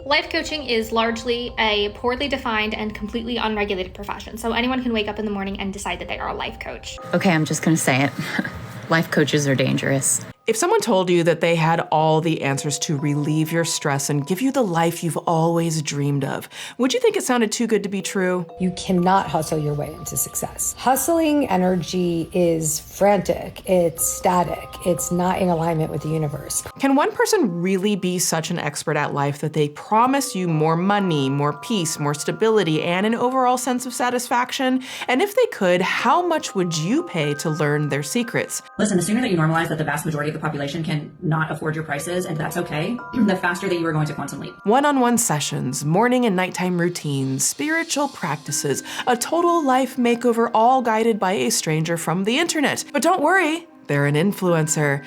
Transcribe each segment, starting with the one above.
Life coaching is largely a poorly defined and completely unregulated profession. So anyone can wake up in the morning and decide that they are a life coach. Okay, I'm just gonna say it. Life coaches are dangerous. If someone told you that they had all the answers to relieve your stress and give you the life you've always dreamed of, would you think it sounded too good to be true? You cannot hustle your way into success. Hustling energy is frantic, it's static, it's not in alignment with the universe. Can one person really be such an expert at life that they promise you more money, more peace, more stability, and an overall sense of satisfaction? And if they could, how much would you pay to learn their secrets? Listen, the sooner that you normalize that the vast majority of the population can not afford your prices, and that's okay, the faster that you are going to quantum leap. One-on-one sessions, morning and nighttime routines, spiritual practices, a total life makeover, all guided by a stranger from the internet. But don't worry, they're an influencer.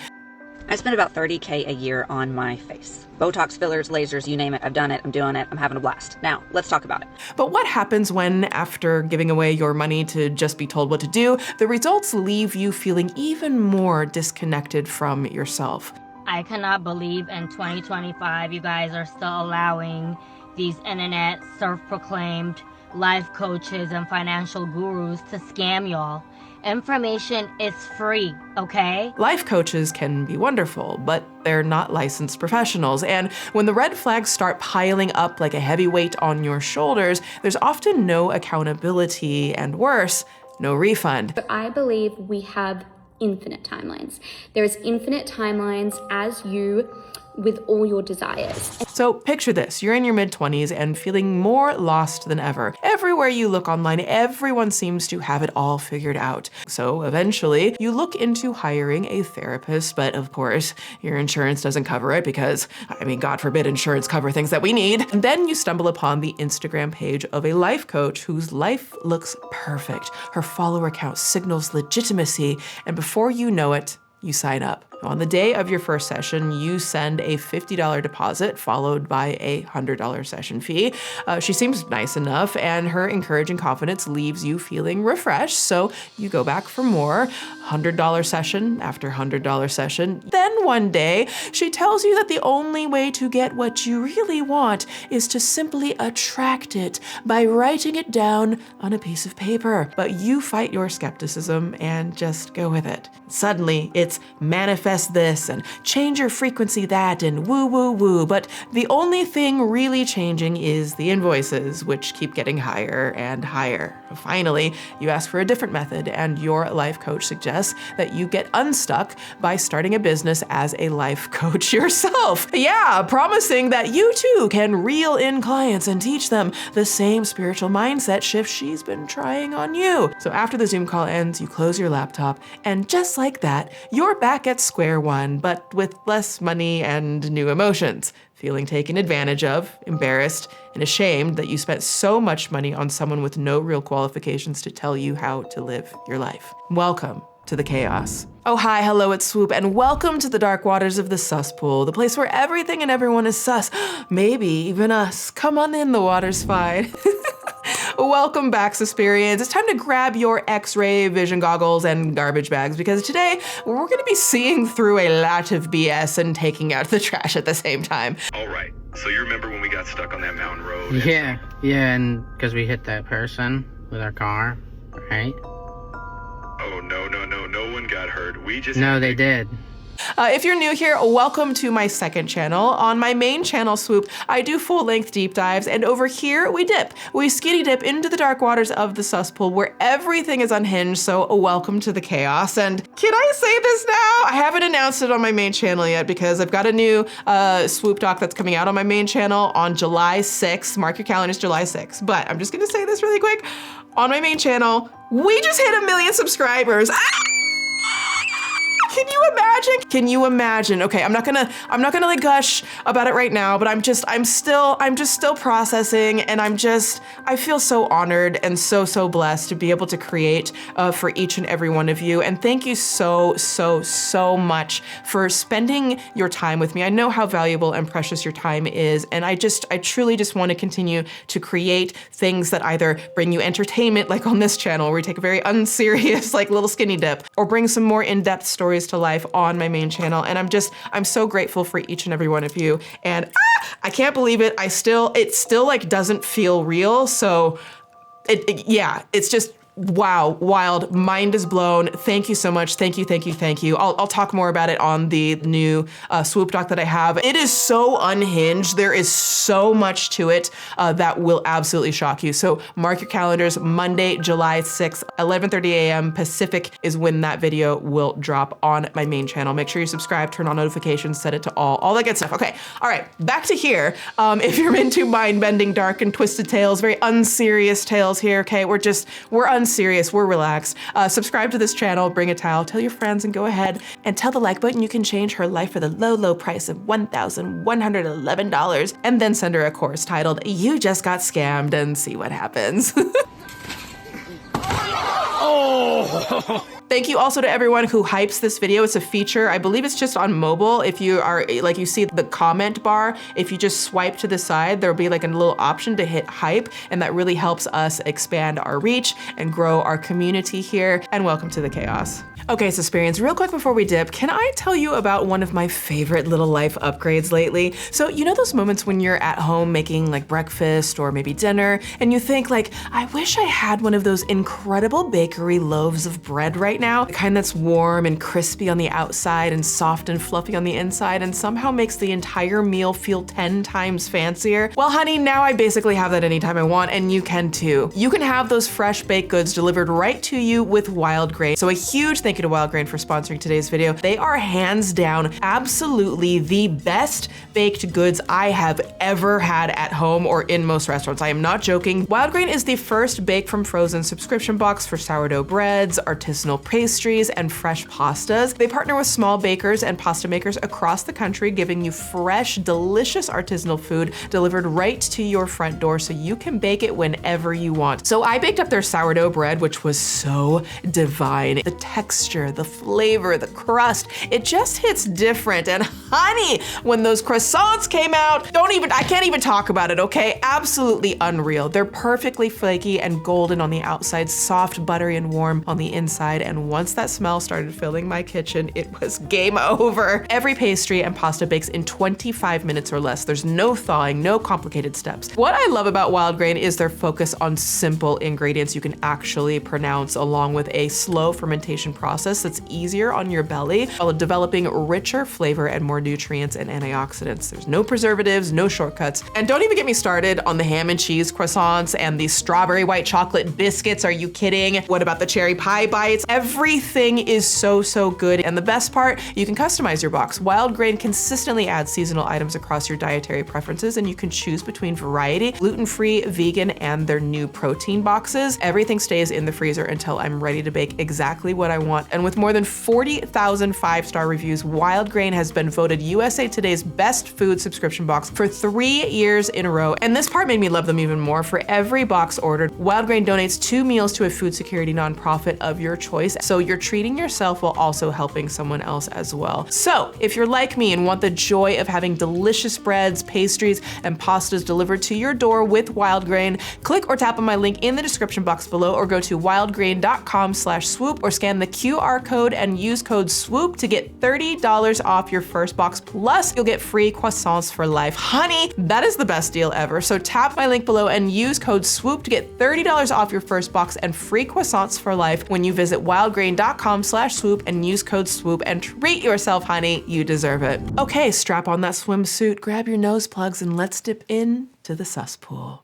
I spend about $30K a year on my face. Botox, fillers, lasers, you name it, I've done it, I'm doing it, I'm having a blast. Now, let's talk about it. But what happens when, after giving away your money to just be told what to do, the results leave you feeling even more disconnected from yourself? I cannot believe in 2025 you guys are still allowing these internet self-proclaimed life coaches and financial gurus to scam y'all. Information is free, okay? Life coaches can be wonderful, but they're not licensed professionals. And when the red flags start piling up like a heavy weight on your shoulders, there's often no accountability and worse, no refund. But I believe we have infinite timelines. There's infinite timelines as you with all your desires. So picture this, you're in your mid-20s and feeling more lost than ever. Everywhere you look online, everyone seems to have it all figured out. So eventually, you look into hiring a therapist, but of course, your insurance doesn't cover it because, I mean, God forbid insurance cover things that we need. And then you stumble upon the Instagram page of a life coach whose life looks perfect. Her follower count signals legitimacy, and before you know it, you sign up. On the day of your first session, you send a $50 deposit followed by a $100 session fee. She seems nice enough, and her encouraging confidence leaves you feeling refreshed, so you go back for more. $100 session after $100 session. Then one day, she tells you that the only way to get what you really want is to simply attract it by writing it down on a piece of paper. But you fight your skepticism and just go with it. Suddenly, it's manifest this and change your frequency that and woo woo woo. But the only thing really changing is the invoices, which keep getting higher and higher. Finally, you ask for a different method, and your life coach suggests that you get unstuck by starting a business as a life coach yourself. Yeah, promising that you too can reel in clients and teach them the same spiritual mindset shift she's been trying on you. So after the Zoom call ends, you close your laptop, and just like that, you're back at square one, but with less money and new emotions. Feeling taken advantage of, embarrassed, and ashamed that you spent so much money on someone with no real qualifications to tell you how to live your life. Welcome to the chaos. Oh, hi, hello, it's Swoop, and welcome to the dark waters of the Suspool, the place where everything and everyone is sus. Maybe even us. Come on in, the water's fine. Welcome back, Suspirians. It's time to grab your X-ray vision goggles and garbage bags, because today we're gonna be seeing through a lot of BS and taking out the trash at the same time. All right, so you remember when we got stuck on that mountain road? Yeah, and because we hit that person with our car, right? Oh, no one got hurt. We just... No, they did. If you're new here, welcome to my second channel. On my main channel, Swoop, I do full-length deep dives, and over here we dip. We skinny dip into the dark waters of the Suspool where everything is unhinged, so welcome to the chaos. And can I say this now? I haven't announced it on my main channel yet because I've got a new Swoop doc that's coming out on my main channel on July 6th. Mark your calendars, July 6th. But I'm just gonna say this really quick. On my main channel, we just hit 1 million subscribers. Can you imagine? Can you imagine? Okay, I'm not gonna like gush about it right now, but I'm just still processing, and I feel so honored and so blessed to be able to create for each and every one of you. And thank you so much for spending your time with me. I know how valuable and precious your time is, and I truly just want to continue to create things that either bring you entertainment, like on this channel, where we take a very unserious, like little skinny dip, or bring some more in-depth stories stories to life on my main channel. And I'm so grateful for each and every one of you. And I can't believe it. It still like doesn't feel real. So it's just, wow, wild, mind is blown. Thank you so much. Thank you. I'll talk more about it on the new Swoop doc that I have. It is so unhinged. There is so much to it that will absolutely shock you. So mark your calendars. Monday, July 6th, 11:30 a.m. Pacific is when that video will drop on my main channel. Make sure you subscribe, turn on notifications, set it to all that good stuff. Okay, all right, back to here. If you're into mind-bending, dark and twisted tales, very unserious tales here, okay? We're unserious, we're relaxed. Subscribe to this channel, bring a towel, tell your friends, and go ahead and tell the like button you can change her life for the low price of $1,111, and then send her a course titled "You Just Got Scammed" and see what happens. Oh! Thank you also to everyone who hypes this video. It's a feature. I believe it's just on mobile. If you are, like, you see the comment bar, if you just swipe to the side, there'll be like a little option to hit hype, and that really helps us expand our reach and grow our community here. And welcome to the chaos. Okay, Suspirians, real quick before we dip, can I tell you about one of my favorite little life upgrades lately? So you know those moments when you're at home making like breakfast or maybe dinner, and you think like, I wish I had one of those incredible bakery loaves of bread right now, the kind that's warm and crispy on the outside and soft and fluffy on the inside, and somehow makes the entire meal feel 10 times fancier. Well, honey, now I basically have that anytime I want, and you can too. You can have those fresh baked goods delivered right to you with Wild Grain. So a huge thank you to Wild Grain for sponsoring today's video. They are hands down absolutely the best baked goods I have ever had at home or in most restaurants. I am not joking. Wild Grain is the first bake from frozen subscription box for sourdough breads, artisanal pastries, and fresh pastas. They partner with small bakers and pasta makers across the country, giving you fresh, delicious artisanal food delivered right to your front door so you can bake it whenever you want. So I baked up their sourdough bread, which was so divine. The texture, the flavor, the crust, it just hits different. And honey, when those croissants came out, I can't even talk about it, okay? Absolutely unreal. They're perfectly flaky and golden on the outside, soft, buttery, and warm on the inside. And once that smell started filling my kitchen, it was game over. Every pastry and pasta bakes in 25 minutes or less. There's no thawing, no complicated steps. What I love about Wild Grain is their focus on simple ingredients you can actually pronounce, along with a slow fermentation process that's easier on your belly while developing richer flavor and more nutrients and antioxidants. There's no preservatives, no shortcuts. And don't even get me started on the ham and cheese croissants and the strawberry white chocolate biscuits. Are you kidding? What about the cherry pie bites? Everything is so good. And the best part, you can customize your box. Wild Grain consistently adds seasonal items across your dietary preferences, and you can choose between variety, gluten-free, vegan, and their new protein boxes. Everything stays in the freezer until I'm ready to bake exactly what I want. And with more than 40,000 5-star reviews, Wild Grain has been voted USA Today's best food subscription box for 3 years in a row. And this part made me love them even more. For every box ordered, Wild Grain donates 2 meals to a food security nonprofit of your choice. So you're treating yourself while also helping someone else as well. So if you're like me and want the joy of having delicious breads, pastries, and pastas delivered to your door with Wild Grain, click or tap on my link in the description box below, or go to wildgrain.com/swoop, or scan the QR code and use code SWOOP to get $30 off your first box, plus you'll get free croissants for life. Honey, that is the best deal ever. So tap my link below and use code SWOOP to get $30 off your first box and free croissants for life when you visit wildgrain.com/swoop and use code SWOOP, and treat yourself, honey. You deserve it. Okay, strap on that swimsuit, grab your nose plugs, and let's dip in to the Suspool.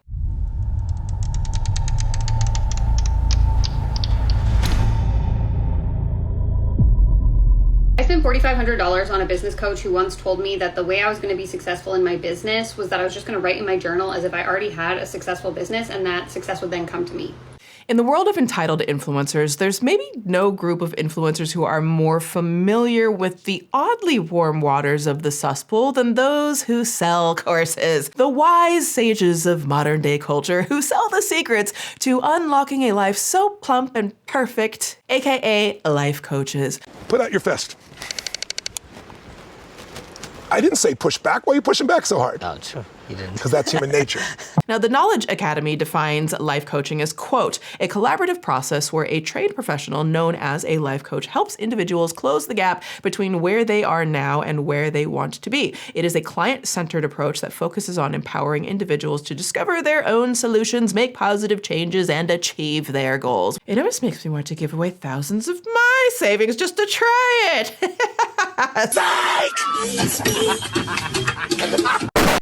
I spent $4,500 on a business coach who once told me that the way I was going to be successful in my business was that I was just going to write in my journal as if I already had a successful business, and that success would then come to me. In the world of entitled influencers, there's maybe no group of influencers who are more familiar with the oddly warm waters of the Suspool than those who sell courses. The wise sages of modern day culture who sell the secrets to unlocking a life so plump and perfect, aka life coaches. Put out your fist. I didn't say push back. Why are you pushing back so hard? Oh, sure. You didn't. Because that's human nature. Now, the Knowledge Academy defines life coaching as, quote, a collaborative process where a trained professional known as a life coach helps individuals close the gap between where they are now and where they want to be. It is a client-centered approach that focuses on empowering individuals to discover their own solutions, make positive changes, and achieve their goals. It almost makes me want to give away thousands of my savings just to try it.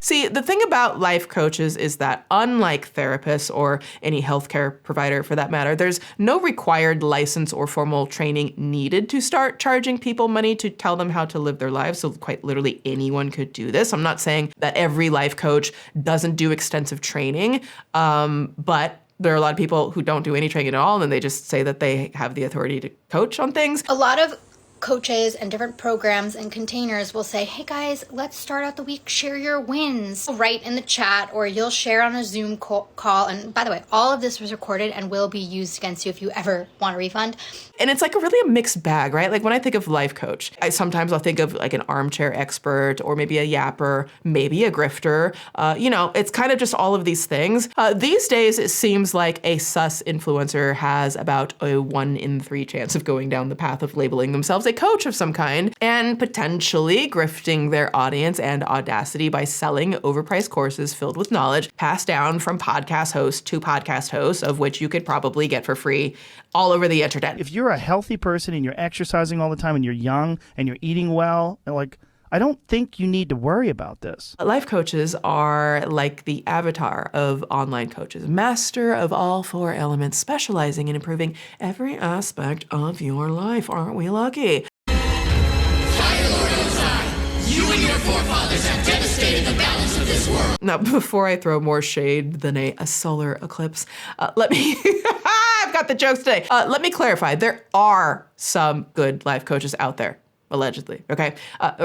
See, the thing about life coaches is that unlike therapists or any healthcare provider for that matter, there's no required license or formal training needed to start charging people money to tell them how to live their lives. So quite literally anyone could do this. I'm not saying that every life coach doesn't do extensive training, but there are a lot of people who don't do any training at all, and they just say that they have the authority to coach on things. A lot of coaches and different programs and containers will say, hey guys, let's start out the week, share your wins. Write in the chat, or you'll share on a Zoom call. And by the way, all of this was recorded and will be used against you if you ever want a refund. And it's like really a mixed bag, right? Like when I think of life coach, I'll think of like an armchair expert or maybe a yapper, maybe a grifter. It's kind of just all of these things. These days, it seems like a sus influencer has about a 1 in 3 chance of going down the path of labeling themselves a coach of some kind and potentially grifting their audience and audacity by selling overpriced courses filled with knowledge passed down from podcast host to podcast host, of which you could probably get for free all over the internet. If you're a healthy person and you're exercising all the time and you're young and you're eating well, I don't think you need to worry about this. Life coaches are like the avatar of online coaches, master of all 4 elements, specializing in improving every aspect of your life. Aren't we lucky? Fire Lord Ozai, you and your forefathers have devastated the balance of this world. Now, before I throw more shade than a solar eclipse, let me... I've got the jokes today. Let me clarify. There are some good life coaches out there. Allegedly, okay?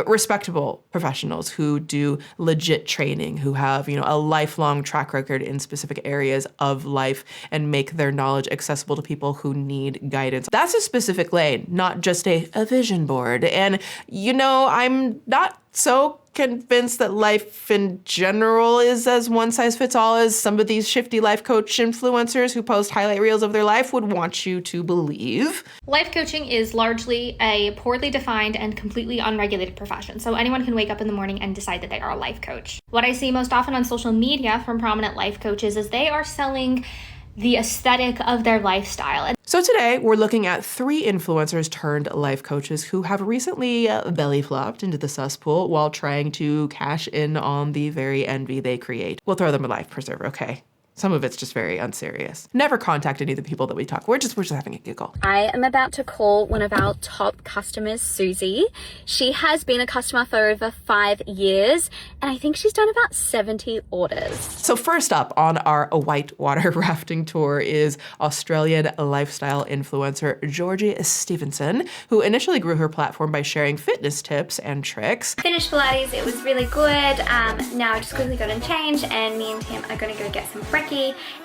Respectable professionals who do legit training, who have, a lifelong track record in specific areas of life and make their knowledge accessible to people who need guidance. That's a specific lane, not just a vision board. And, I'm not so convinced that life in general is as one-size-fits-all as some of these shifty life coach influencers who post highlight reels of their life would want you to believe. Life coaching is largely a poorly defined and completely unregulated profession, so anyone can wake up in the morning and decide that they are a life coach. What I see most often on social media from prominent life coaches is they are selling the aesthetic of their lifestyle. So today, we're looking at 3 influencers turned life coaches who have recently belly flopped into the Suspool while trying to cash in on the very envy they create. We'll throw them a life preserver, okay? Some of it's just very unserious. Never contact any of the people that we talk. We're just having a giggle. I am about to call one of our top customers, Susie. She has been a customer for over 5 years, and I think she's done about 70 orders. So first up on our whitewater rafting tour is Australian lifestyle influencer Georgie Stevenson, who initially grew her platform by sharing fitness tips and tricks. Finished Pilates, it was really good. Now I just quickly got in change, and me and Tim are gonna go get some brekkie.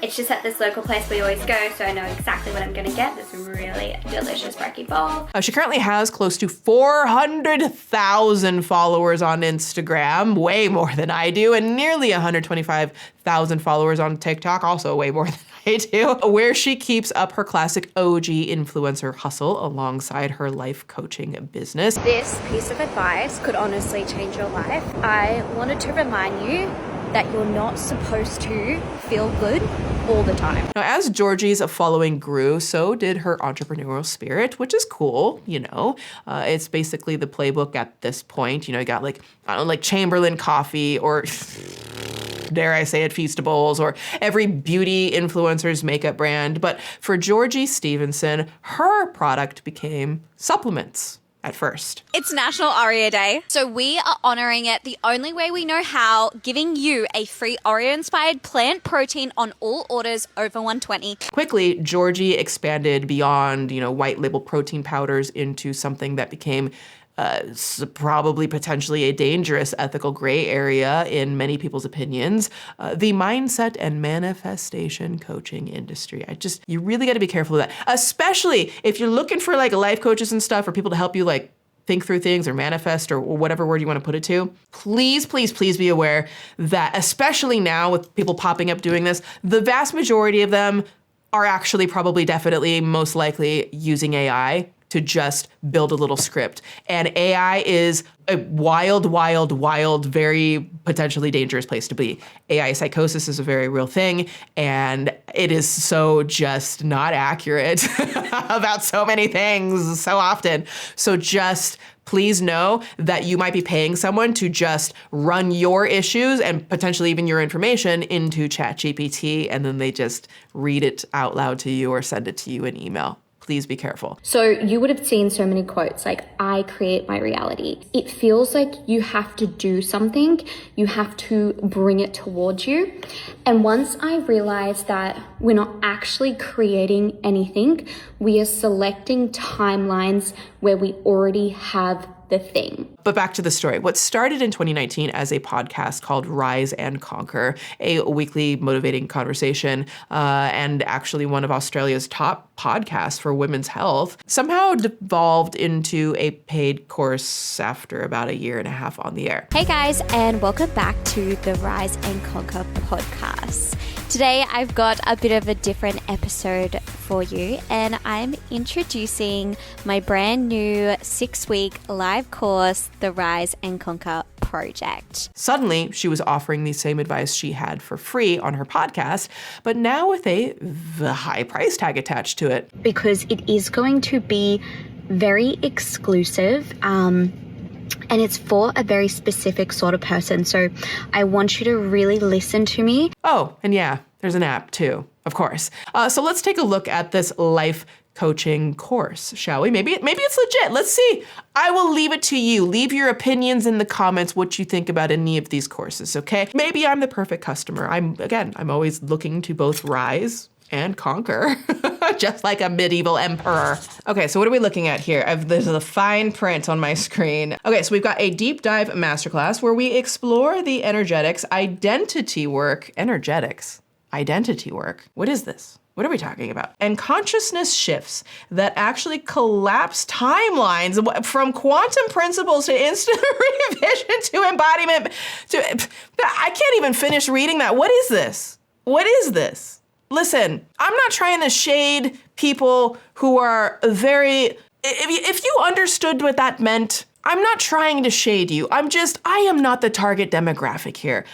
It's just at this local place we always go, so I know exactly what I'm going to get. This really delicious brekkie bowl. She currently has close to 400,000 followers on Instagram, way more than I do, and nearly 125,000 followers on TikTok, also way more than I do, where she keeps up her classic OG influencer hustle alongside her life coaching business. This piece of advice could honestly change your life. I wanted to remind you that you're not supposed to feel good all the time. Now, as Georgie's following grew, so did her entrepreneurial spirit, which is cool, It's basically the playbook at this point. You got like Chamberlain coffee or dare I say it, Feastables, or every beauty influencer's makeup brand. But for Georgie Stevenson, her product became supplements. At first. It's National Oreo Day, so we are honoring it the only way we know how, giving you a free Oreo-inspired plant protein on all orders over $120. Quickly, Georgie expanded beyond, white label protein powders into something that became probably potentially a dangerous ethical gray area in many people's opinions, the mindset and manifestation coaching industry. You really got to be careful of that, especially if you're looking for life coaches and stuff or people to help you think through things or manifest or whatever word you want to put it to, please, please, please be aware that, especially now with people popping up doing this, the vast majority of them are actually probably definitely most likely using AI to just build a little script. And AI is a wild, wild, wild, very potentially dangerous place to be. AI psychosis is a very real thing, and it is so just not accurate about so many things so often. So just please know that you might be paying someone to just run your issues and potentially even your information into ChatGPT, and then they just read it out loud to you or send it to you in email. Please be careful. So you would have seen so many quotes like, I create my reality. It feels like you have to do something. You have to bring it towards you. And once I realized that we're not actually creating anything, we are selecting timelines where we already have the thing. But back to the story. What started in 2019 as a podcast called Rise and Conquer, a weekly motivating conversation, and actually one of Australia's top podcasts for women's health, somehow devolved into a paid course after about a year and a half on the air. Hey guys, and welcome back to the Rise and Conquer podcast. Today I've got a bit of a different episode for you, and I'm introducing my brand new 6-week live course, the Rise and Conquer project. Suddenly, she was offering the same advice she had for free on her podcast, but now with a high price tag attached to it. Because it is going to be very exclusive, and it's for a very specific sort of person. So I want you to really listen to me. Oh, and yeah, there's an app too, of course. So let's take a look at this life coaching course, shall we? Maybe it's legit. Let's see. I will leave it to you. Leave your opinions in the comments what you think about any of these courses, okay? Maybe I'm the perfect customer. I'm always looking to both rise and conquer, just like a medieval emperor. Okay, so what are we looking at here? There's a fine print on my screen. Okay, so we've got a deep dive masterclass where we explore the energetics, identity work. Energetics, identity work. What is this? What are we talking about? And consciousness shifts that actually collapse timelines from quantum principles to instant revision to embodiment. I can't even finish reading that. What is this? What is this? Listen, I'm not trying to shade people who are very, if you understood what that meant, I'm not trying to shade you. I am not the target demographic here.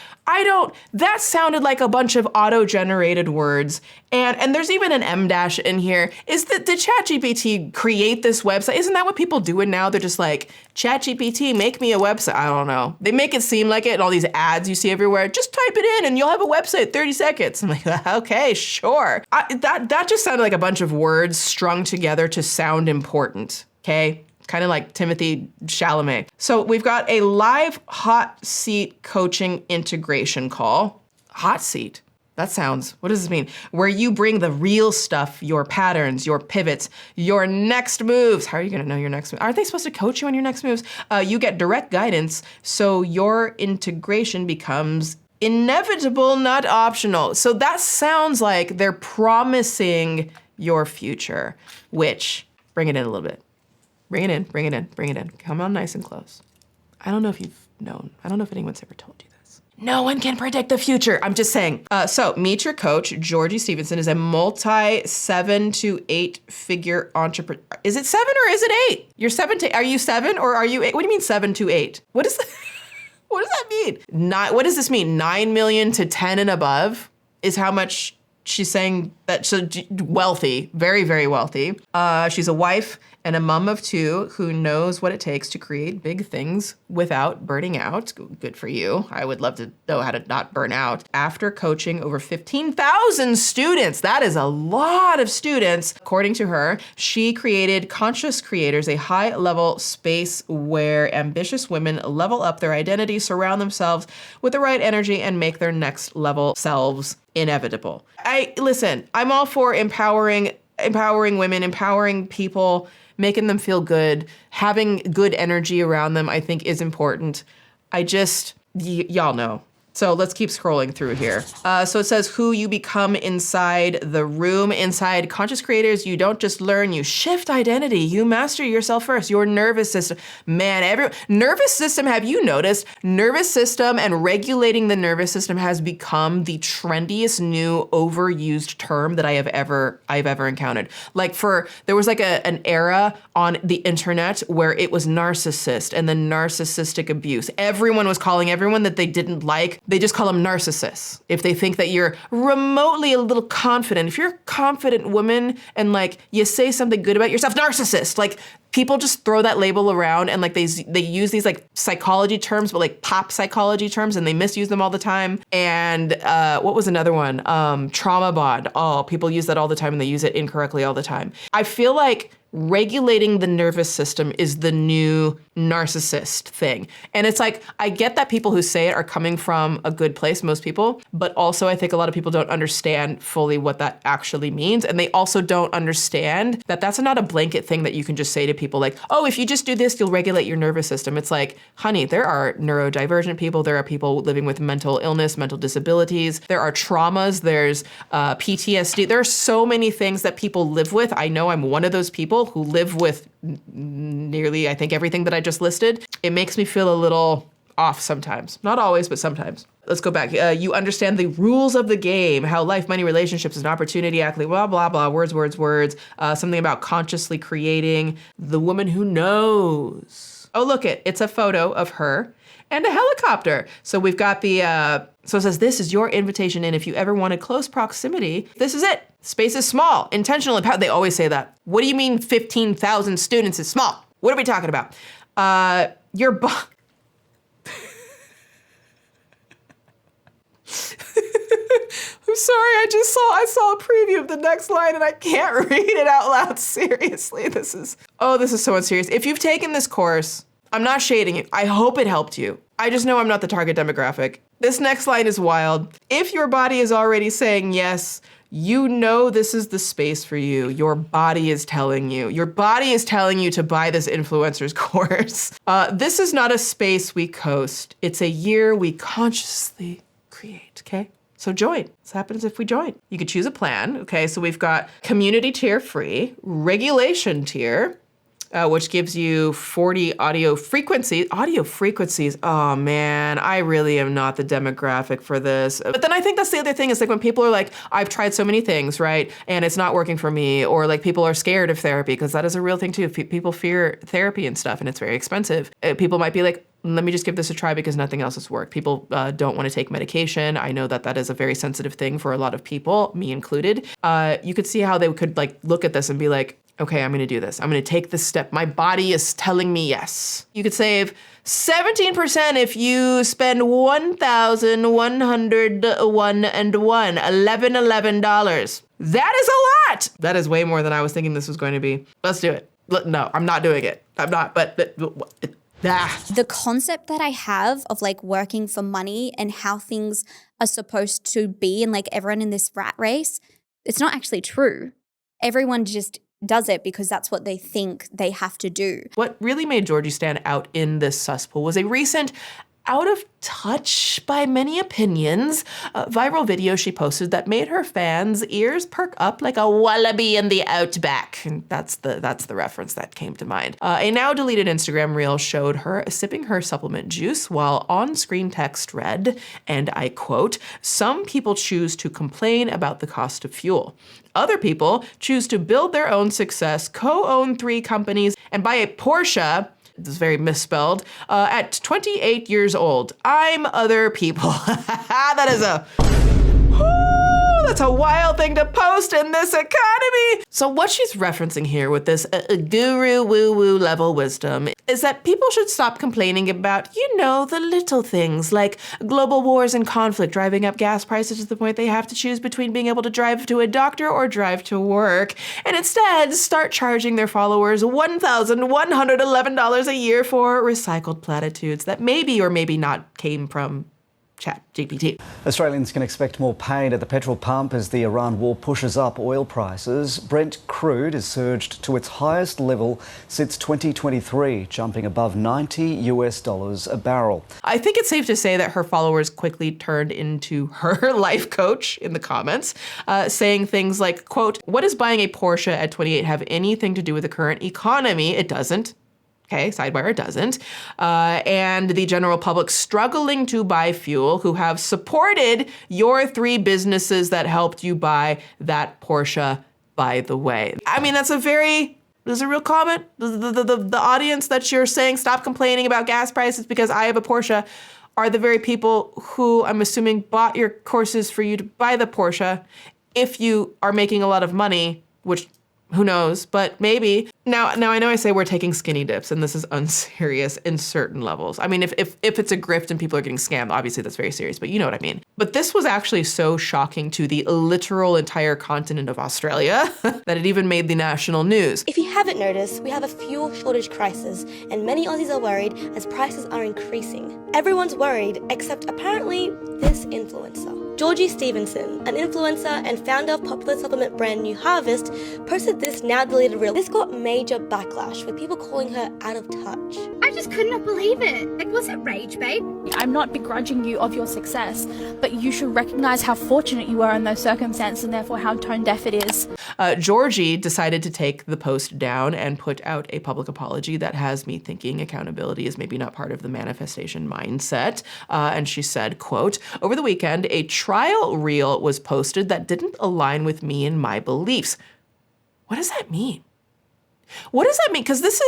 That sounded like a bunch of auto-generated words. And there's even an M dash in here. Did ChatGPT create this website? Isn't that what people do now? They're just like, ChatGPT, make me a website. I don't know. They make it seem like it in all these ads you see everywhere. Just type it in and you'll have a website, 30 seconds. I'm like, okay, sure. That just sounded like a bunch of words strung together to sound important, okay? Kind of like Timothy Chalamet. So we've got a live hot seat coaching integration call. Hot seat? That sounds, what does this mean? Where you bring the real stuff, your patterns, your pivots, your next moves. How are you gonna know your next move? Aren't they supposed to coach you on your next moves? You get direct guidance, so your integration becomes inevitable, not optional. So that sounds like they're promising your future, which, bring it in a little bit. Bring it in, bring it in, bring it in. Come on nice and close. I don't know if you've known. I don't know if anyone's ever told you this. No one can predict the future. I'm just saying. So meet your coach. Georgie Stevenson is a multi 7 to 8 figure entrepreneur. Is it 7 or is it 8? You're 7 to, are you 7 or are you 8? What do you mean 7 to 8? What is that? What does that mean? What does this mean? 9 million to 10 and above is how much she's saying that. So wealthy, very, very wealthy. She's a wife and a mom of 2 who knows what it takes to create big things without burning out. Good for you. I would love to know how to not burn out. After coaching over 15,000 students, that is a lot of students. According to her, she created Conscious Creators, a high-level space where ambitious women level up their identity, surround themselves with the right energy, and make their next level selves inevitable. Listen, I'm all for empowering women, empowering people, making them feel good, having good energy around them, I think is important. Y'all know. So let's keep scrolling through here. So it says who you become inside the room. Inside conscious creators, you don't just learn, you shift identity. You master yourself first. Your nervous system. Man, nervous system, have you noticed? Nervous system and regulating the nervous system has become the trendiest new overused term that I've ever encountered. Like there was like an era on the internet where it was narcissist and then narcissistic abuse. Everyone was calling everyone that they didn't like, they just call them narcissists. If they think that you're remotely a little confident, if you're a confident woman and like you say something good about yourself, narcissist, like people just throw that label around and like they use these like psychology terms, but like pop psychology terms, and they misuse them all the time. And what was another one? Trauma bond. Oh, people use that all the time and they use it incorrectly all the time. I feel like regulating the nervous system is the new narcissist thing. And it's like, I get that people who say it are coming from a good place, most people, but also I think a lot of people don't understand fully what that actually means. And they also don't understand that that's not a blanket thing that you can just say to people like, oh, if you just do this, you'll regulate your nervous system. It's like, honey, there are neurodivergent people. There are people living with mental illness, mental disabilities. There are traumas. There's PTSD. There are so many things that people live with. I know I'm one of those people who live with nearly, I think, everything that I just listed. It makes me feel a little off sometimes. Not always, but sometimes. Let's go back. You understand the rules of the game, how life, money, relationships, and opportunity, actually, blah, blah, blah, words. Something about consciously creating the woman who knows. Oh, look it's a photo of her and a helicopter. So we've got so it says, this is your invitation in if you ever wanted close proximity. This is it. Space is small, intentional impact. They always say that. What do you mean 15,000 students is small? What are we talking about? Your I'm sorry, I saw a preview of the next line and I can't read it out loud. Seriously, this is so unserious. If you've taken this course, I'm not shading you. I hope it helped you. I just know I'm not the target demographic. This next line is wild. If your body is already saying yes, you know this is the space for you. Your body is telling you. Your body is telling you to buy this influencer's course. This is not a space we coast. It's a year we consciously create, okay? So join. This happens if we join. You could choose a plan, okay? So we've got community tier free, regulation tier, which gives you 40 audio frequencies. Audio frequencies, oh man, I really am not the demographic for this. But then I think that's the other thing is like when people are like, I've tried so many things, right? And it's not working for me. Or like people are scared of therapy because that is a real thing too. People fear therapy and stuff and it's very expensive. People might be like, let me just give this a try because nothing else has worked. People don't want to take medication. I know that is a very sensitive thing for a lot of people, me included. You could see how they could like look at this and be like, okay, I'm gonna do this. I'm gonna take this step. My body is telling me yes. You could save 17% if you spend $1,101.11. That is a lot. That is way more than I was thinking this was going to be. Let's do it. No, I'm not doing it. I'm not, The concept that I have of like working for money and how things are supposed to be and like everyone in this rat race, it's not actually true. Everyone just does it because that's what they think they have to do. What really made Georgie stand out in this Suspool was a recent out of touch by many opinions viral video she posted that made her fans' ears perk up like a wallaby in the outback. And that's the reference that came to mind. A now deleted Instagram reel showed her sipping her supplement juice while on-screen text read, and I quote, "Some people choose to complain about the cost of fuel. Other people choose to build their own success, co-own 3 companies, and buy a Porsche," this is very misspelled, "at 28 years old. I'm other people." That's a wild thing to post in this economy. So what she's referencing here with this guru woo-woo level wisdom is that people should stop complaining about, the little things like global wars and conflict driving up gas prices to the point they have to choose between being able to drive to a doctor or drive to work, and instead start charging their followers $1,111 a year for recycled platitudes that maybe or maybe not came from ChatGPT. Australians can expect more pain at the petrol pump as the Iran war pushes up oil prices. Brent crude has surged to its highest level since 2023, jumping above $90 a barrel. I think it's safe to say that her followers quickly turned into her life coach in the comments, saying things like, quote, "What does buying a Porsche at 28 have anything to do with the current economy? It doesn't." Okay, sidebar, it doesn't. And the general public struggling to buy fuel who have supported your 3 businesses that helped you buy that Porsche, by the way. I mean, there's a real comment. The audience that you're saying stop complaining about gas prices because I have a Porsche are the very people who I'm assuming bought your courses for you to buy the Porsche. If you are making a lot of money, which who knows, but maybe. Now I know I say we're taking skinny dips and this is unserious in certain levels. I mean, if it's a grift and people are getting scammed, obviously that's very serious, but you know what I mean. But this was actually so shocking to the literal entire continent of Australia that it even made the national news. If you haven't noticed, we have a fuel shortage crisis and many Aussies are worried as prices are increasing. Everyone's worried except apparently this influencer. Georgie Stevenson, an influencer and founder of popular supplement brand New Harvest, posted this now deleted reel. This got major backlash with people calling her out of touch. I just could not believe it. Like, was it rage, babe? I'm not begrudging you of your success, but you should recognize how fortunate you are in those circumstances and therefore how tone deaf it is. Georgie decided to take the post down and put out a public apology that has me thinking accountability is maybe not part of the manifestation mindset. And she said, quote, "Over the weekend, a trial reel was posted that didn't align with me and my beliefs." What does that mean? What does that mean? Because this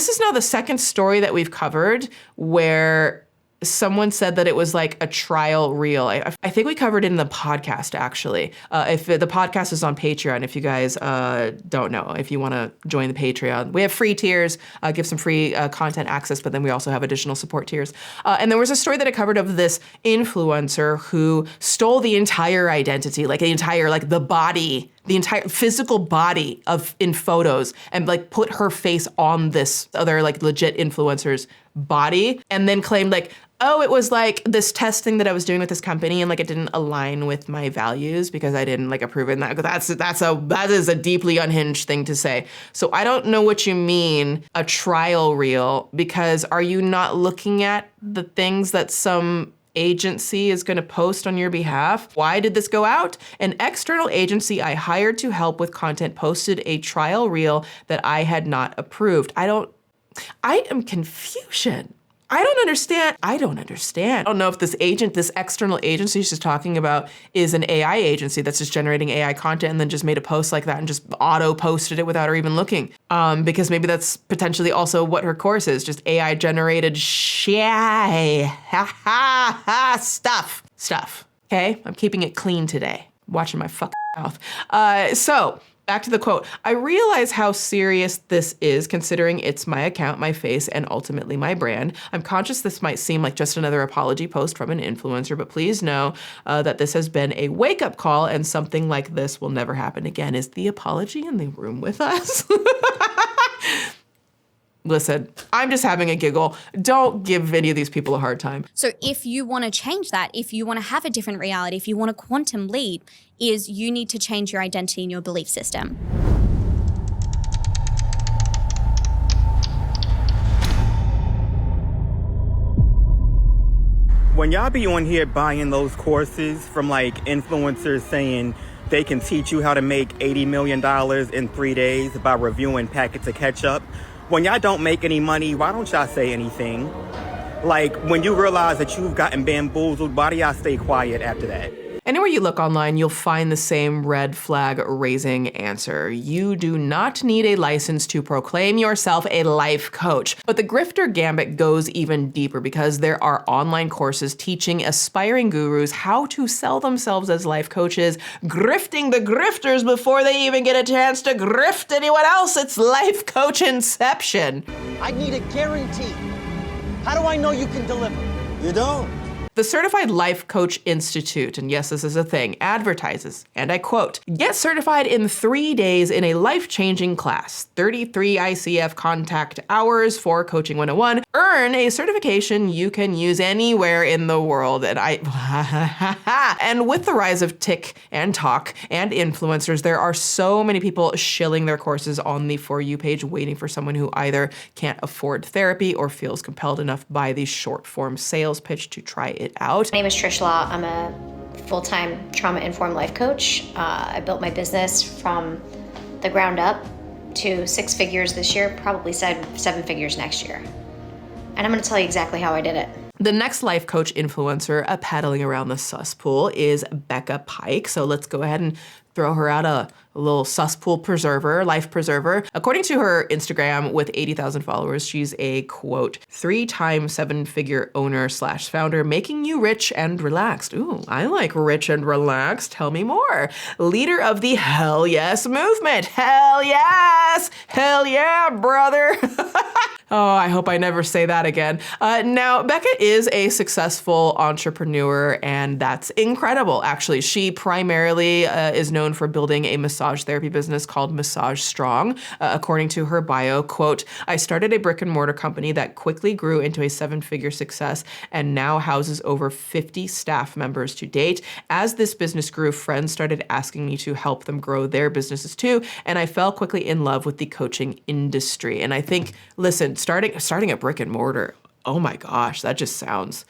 is now the second story that we've covered where someone said that it was like a trial reel. I think we covered it in the podcast, actually. If the podcast is on Patreon, if you guys don't know, if you want to join the Patreon, we have free tiers, give some free content access, but then we also have additional support tiers. And there was a story that I covered of this influencer who stole the entire identity, like the entire physical body in photos and like put her face on this other like legit influencer's body and then claimed like, oh, it was like this test thing that I was doing with this company and like it didn't align with my values because I didn't like approve it. And that is a deeply unhinged thing to say. So I don't know what you mean a trial reel, because are you not looking at the things that some agency is going to post on your behalf? Why did this go out? An external agency I hired to help with content posted a trial reel that I had not approved. I am confusion. I don't understand. I don't know if this external agency she's talking about is an AI agency that's just generating AI content and then just made a post like that and just auto-posted it without her even looking. Because maybe that's potentially also what her course is, just AI-generated stuff. Okay? I'm keeping it clean today. Watching my fucking mouth. So, back to the quote. "I realize how serious this is considering it's my account, my face, and ultimately my brand. I'm conscious this might seem like just another apology post from an influencer, but please know that this has been a wake-up call and something like this will never happen again." Is the apology in the room with us? Listen, I'm just having a giggle. Don't give any of these people a hard time. So if you want to change that, if you want to have a different reality, if you want a quantum leap, is you need to change your identity and your belief system. When y'all be on here buying those courses from like influencers saying they can teach you how to make $80 million in 3 days by reviewing packets of ketchup, when y'all don't make any money, why don't y'all say anything? Like, when you realize that you've gotten bamboozled, why do y'all stay quiet after that? Anywhere you look online, you'll find the same red flag raising answer. You do not need a license to proclaim yourself a life coach. But the grifter gambit goes even deeper because there are online courses teaching aspiring gurus how to sell themselves as life coaches, grifting the grifters before they even get a chance to grift anyone else. It's life coach inception. I need a guarantee. How do I know you can deliver? You don't. The Certified Life Coach Institute, and yes, this is a thing, advertises, and I quote, "Get certified in 3 days in a life-changing class, 33 ICF contact hours for Coaching 101, earn a certification you can use anywhere in the world." And and with the rise of Tik and Talk and influencers, there are so many people shilling their courses on the For You page, waiting for someone who either can't afford therapy or feels compelled enough by the short form sales pitch to try it out. My name is Trish Law. I'm a full-time trauma-informed life coach. I built my business from the ground up to 6 figures this year, probably 7 figures next year. And I'm going to tell you exactly how I did it. The next life coach influencer paddling around the Suspool is Becca Pike. So let's go ahead and throw her out a little Suspool preserver, life preserver. According to her Instagram with 80,000 followers, she's a, quote, 3-time 7-figure owner / founder, making you rich and relaxed. Ooh, I like rich and relaxed. Tell me more. Leader of the Hell Yes movement. Hell yes! Hell yeah, brother! Oh, I hope I never say that again. Now, Becca is a successful entrepreneur, and that's incredible, actually. She primarily is known for building a massage therapy business called Massage Strong. According to her bio, quote, "I started a brick and mortar company that quickly grew into a 7-figure success and now houses over 50 staff members to date. As this business grew, friends started asking me to help them grow their businesses too, and I fell quickly in love with the coaching industry." And I think, listen, starting a brick and mortar, oh my gosh, that sounds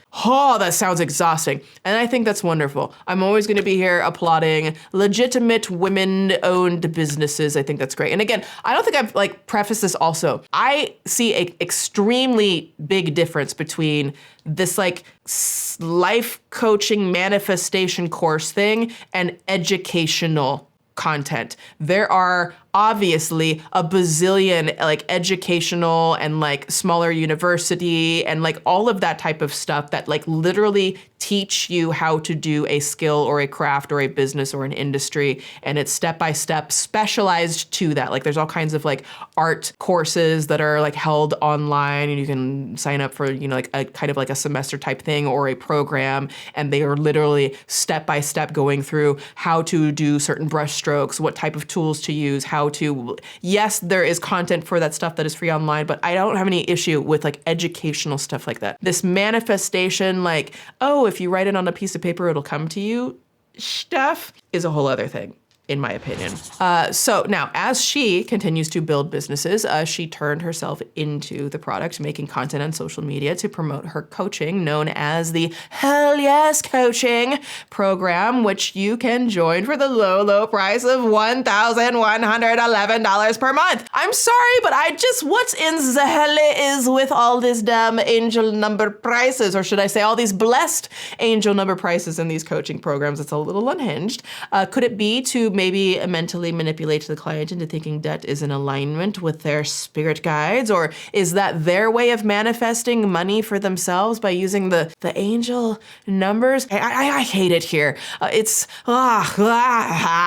exhausting. And I think that's wonderful. I'm always going to be here applauding legitimate women-owned businesses. I think that's great. And again, I don't think I've prefaced this also. I see a extremely big difference between this life coaching manifestation course thing and educational content. There are obviously a bazillion educational and smaller university and all of that type of stuff that literally teach you how to do a skill or a craft or a business or an industry, and it's step by step specialized to that. There's all kinds of art courses that are held online, and you can sign up for a kind of a semester type thing or a program, and they are literally step by step going through how to do certain brush strokes, what type of tools to use, yes, there is content for that stuff that is free online, but I don't have any issue with educational stuff like that. This manifestation, if you write it on a piece of paper, it'll come to you stuff is a whole other thing, in my opinion. So now, as she continues to build businesses, she turned herself into the product, making content on social media to promote her coaching, known as the Hell Yes Coaching program, which you can join for the low, low price of $1,111 per month. I'm sorry, but what's in the hell is with all this damn angel number prices, or should I say all these blessed angel number prices in these coaching programs? It's a little unhinged. Could it be to maybe mentally manipulate the client into thinking debt is in alignment with their spirit guides? Or is that their way of manifesting money for themselves by using the angel numbers? I hate it here.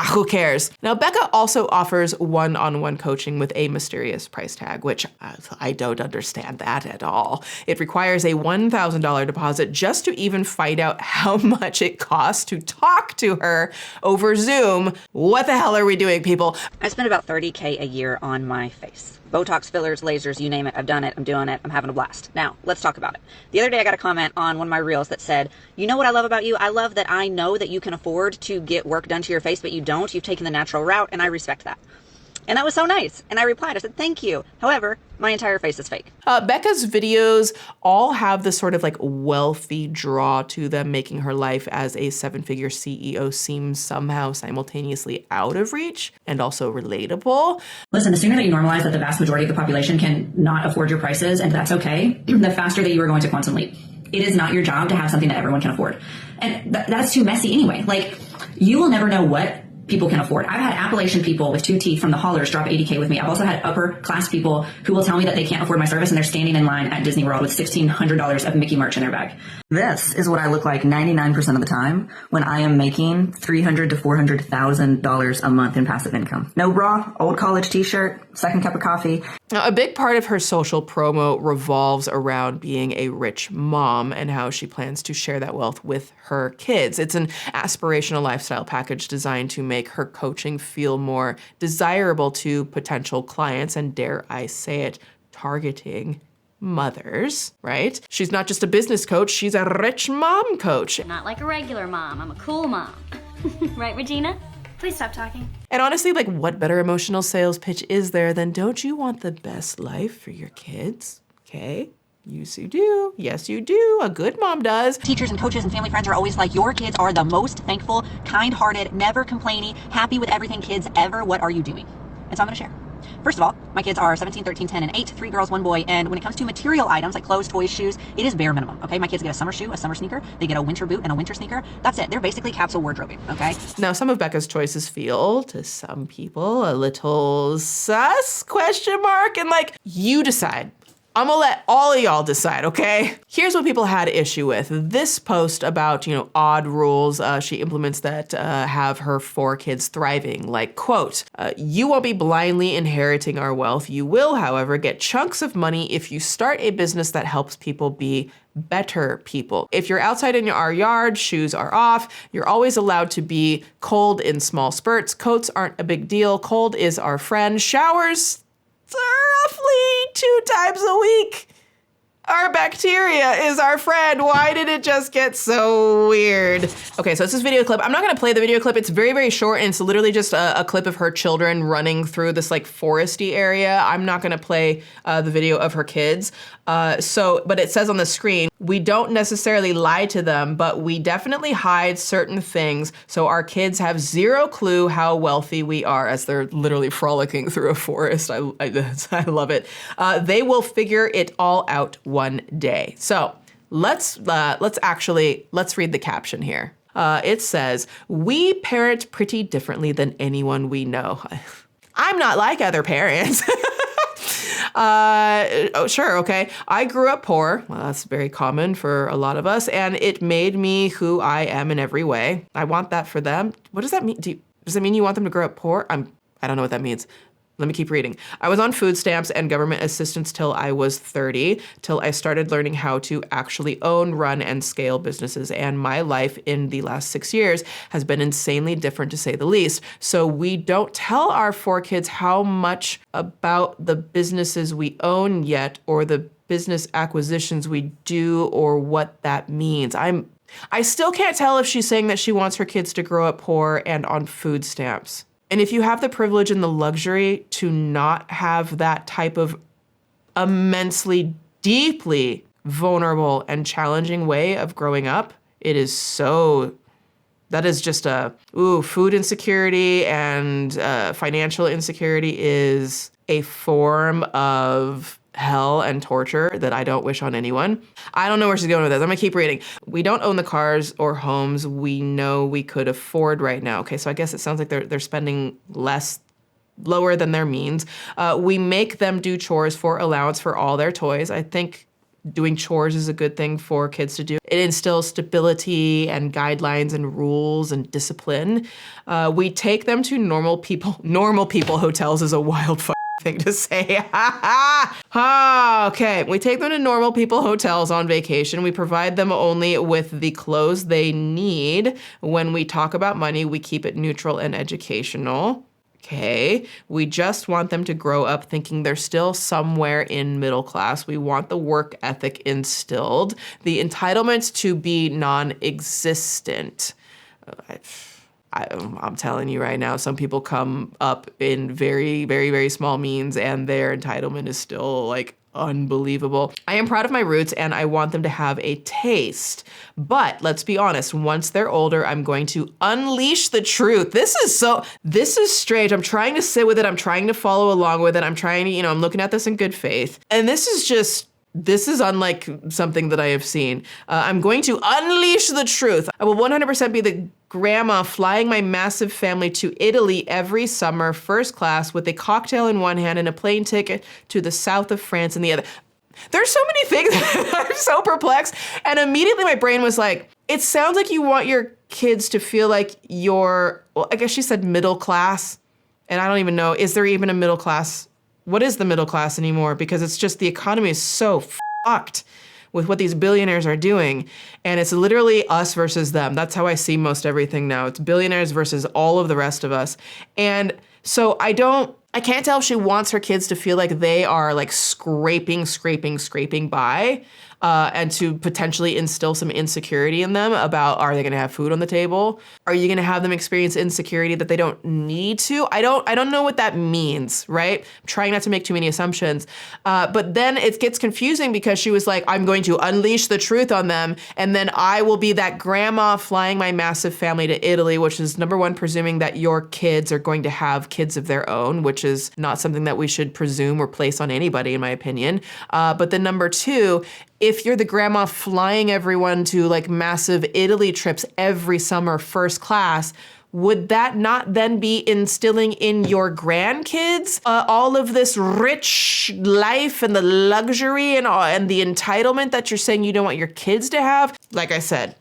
Who cares? Now, Becca also offers one-on-one coaching with a mysterious price tag, which I don't understand that at all. It requires a $1,000 deposit just to even find out how much it costs to talk to her over Zoom. What the hell are we doing, people? I spend about $30K a year on my face. Botox, fillers, lasers, you name it. I've done it. I'm doing it. I'm having a blast. Now, let's talk about it. The other day I got a comment on one of my reels that said, "You know what I love about you? I love that I know that you can afford to get work done to your face, but you don't. You've taken the natural route, and I respect that." And that was so nice. And I replied, I said, "Thank you. However, my entire face is fake." Becca's videos all have this sort of wealthy draw to them, making her life as a 7-figure CEO seem somehow simultaneously out of reach and also relatable. Listen, the sooner that you normalize that the vast majority of the population can not afford your prices, and that's okay, the faster that you are going to quantum leap. It is not your job to have something that everyone can afford. And that's too messy anyway. You will never know what people can afford. I've had Appalachian people with 2 teeth from the Hollers drop $80K with me. I've also had upper class people who will tell me that they can't afford my service and they're standing in line at Disney World with $1,600 of Mickey merch in their bag. This is what I look like 99% of the time when I am making $300,000 to $400,000 a month in passive income. No bra, old college t-shirt, second cup of coffee. Now, a big part of her social promo revolves around being a rich mom and how she plans to share that wealth with her kids. It's an aspirational lifestyle package designed to make her coaching feel more desirable to potential clients and, dare I say it, targeting mothers, right? She's not just a business coach, she's a rich mom coach. Not like a regular mom, I'm a cool mom. Right, Regina? Please stop talking. And honestly, like, what better emotional sales pitch is there than don't you want the best life for your kids? Okay? Yes, you do. Yes, you do. A good mom does. Teachers and coaches and family friends are always like, your kids are the most thankful, kind-hearted, never complaining, happy with everything kids ever. What are you doing? And so I'm going to share. First of all, my kids are 17, 13, 10, and 8, 3 girls, 1 boy, and when it comes to material items like clothes, toys, shoes, it is bare minimum, okay? My kids get a summer shoe, a summer sneaker, they get a winter boot and a winter sneaker. That's it. They're basically capsule wardrobing, okay? Now, some of Becca's choices feel, to some people, a little sus, ? And like, you decide. I'm gonna let all of y'all decide, okay? Here's what people had issue with. This post about, odd rules she implements that have her 4 kids thriving. Like, quote, you won't be blindly inheriting our wealth. You will, however, get chunks of money if you start a business that helps people be better people. If you're outside in our yard, shoes are off. You're always allowed to be cold in small spurts. Coats aren't a big deal. Cold is our friend. Showers, roughly 2 times a week. Our bacteria is our friend. Why did it just get so weird? Okay, so it's this video clip. I'm not gonna play the video clip. It's very, very short, and it's literally just a clip of her children running through this like foresty area. I'm not gonna play the video of her kids. But it says on the screen, we don't necessarily lie to them, but we definitely hide certain things so our kids have 0 clue how wealthy we are, as they're literally frolicking through a forest. I love it. They will figure it all out one day. So let's read the caption here. It says, we parent pretty differently than anyone we know. I'm not like other parents. Sure, okay. I grew up poor. Well, that's very common for a lot of us, and it made me who I am in every way. I want that for them. What does that mean? Does it mean you want them to grow up poor? I don't know what that means. Let me keep reading. I was on food stamps and government assistance till I was 30, till I started learning how to actually own, run, and scale businesses. And my life in the last 6 years has been insanely different, to say the least. So we don't tell our 4 kids how much about the businesses we own yet, or the business acquisitions we do, or what that means. I still can't tell if she's saying that she wants her kids to grow up poor and on food stamps. And if you have the privilege and the luxury to not have that type of immensely, deeply vulnerable and challenging way of growing up, that is just food insecurity and financial insecurity is a form of hell and torture that I don't wish on anyone. I don't know where she's going with this. I'm gonna keep reading. We don't own the cars or homes we know we could afford right now. Okay, so I guess it sounds like they're spending lower than their means. We make them do chores for allowance for all their toys. I think doing chores is a good thing for kids to do. It instills stability and guidelines and rules and discipline. We take them to normal people hotels is a wild thing to say. Okay, we take them to normal people hotels on vacation. We provide them only with the clothes they need. When we talk about money, we keep it neutral and educational. Okay, we just want them to grow up thinking they're still somewhere in middle class. We want the work ethic instilled, the entitlement to be non-existent. I'm telling you right now, some people come up in very, very, very small means and their entitlement is still like unbelievable. I am proud of my roots and I want them to have a taste. But let's be honest, once they're older, I'm going to unleash the truth. This is strange. I'm trying to sit with it. I'm trying to follow along with it. I'm trying to, I'm looking at this in good faith. And this is just This is unlike something that I have seen. I'm going to unleash the truth. I will 100% be the grandma flying my massive family to Italy every summer, first class, with a cocktail in one hand and a plane ticket to the south of France in the other. There's so many things that I'm so perplexed. And immediately my brain was like, it sounds like you want your kids to feel like you're, well, I guess she said middle class. And I don't even know, is there even a middle class? What is the middle class anymore? Because it's just the economy is so fucked with what these billionaires are doing. And it's literally us versus them. That's how I see most everything now. It's billionaires versus all of the rest of us. And so I can't tell if she wants her kids to feel like they are like scraping by, and to potentially instill some insecurity in them about, are they gonna have food on the table? Are you gonna have them experience insecurity that they don't need to? I don't know what that means, right? I'm trying not to make too many assumptions. But then it gets confusing because she was like, I'm going to unleash the truth on them, and then I will be that grandma flying my massive family to Italy, which is number one, presuming that your kids are going to have kids of their own, which is not something that we should presume or place on anybody, in my opinion. But then number two, if you're the grandma flying everyone to like massive Italy trips every summer first class, would that not then be instilling in your grandkids all of this rich life and the luxury and the entitlement that you're saying you don't want your kids to have? Like I said,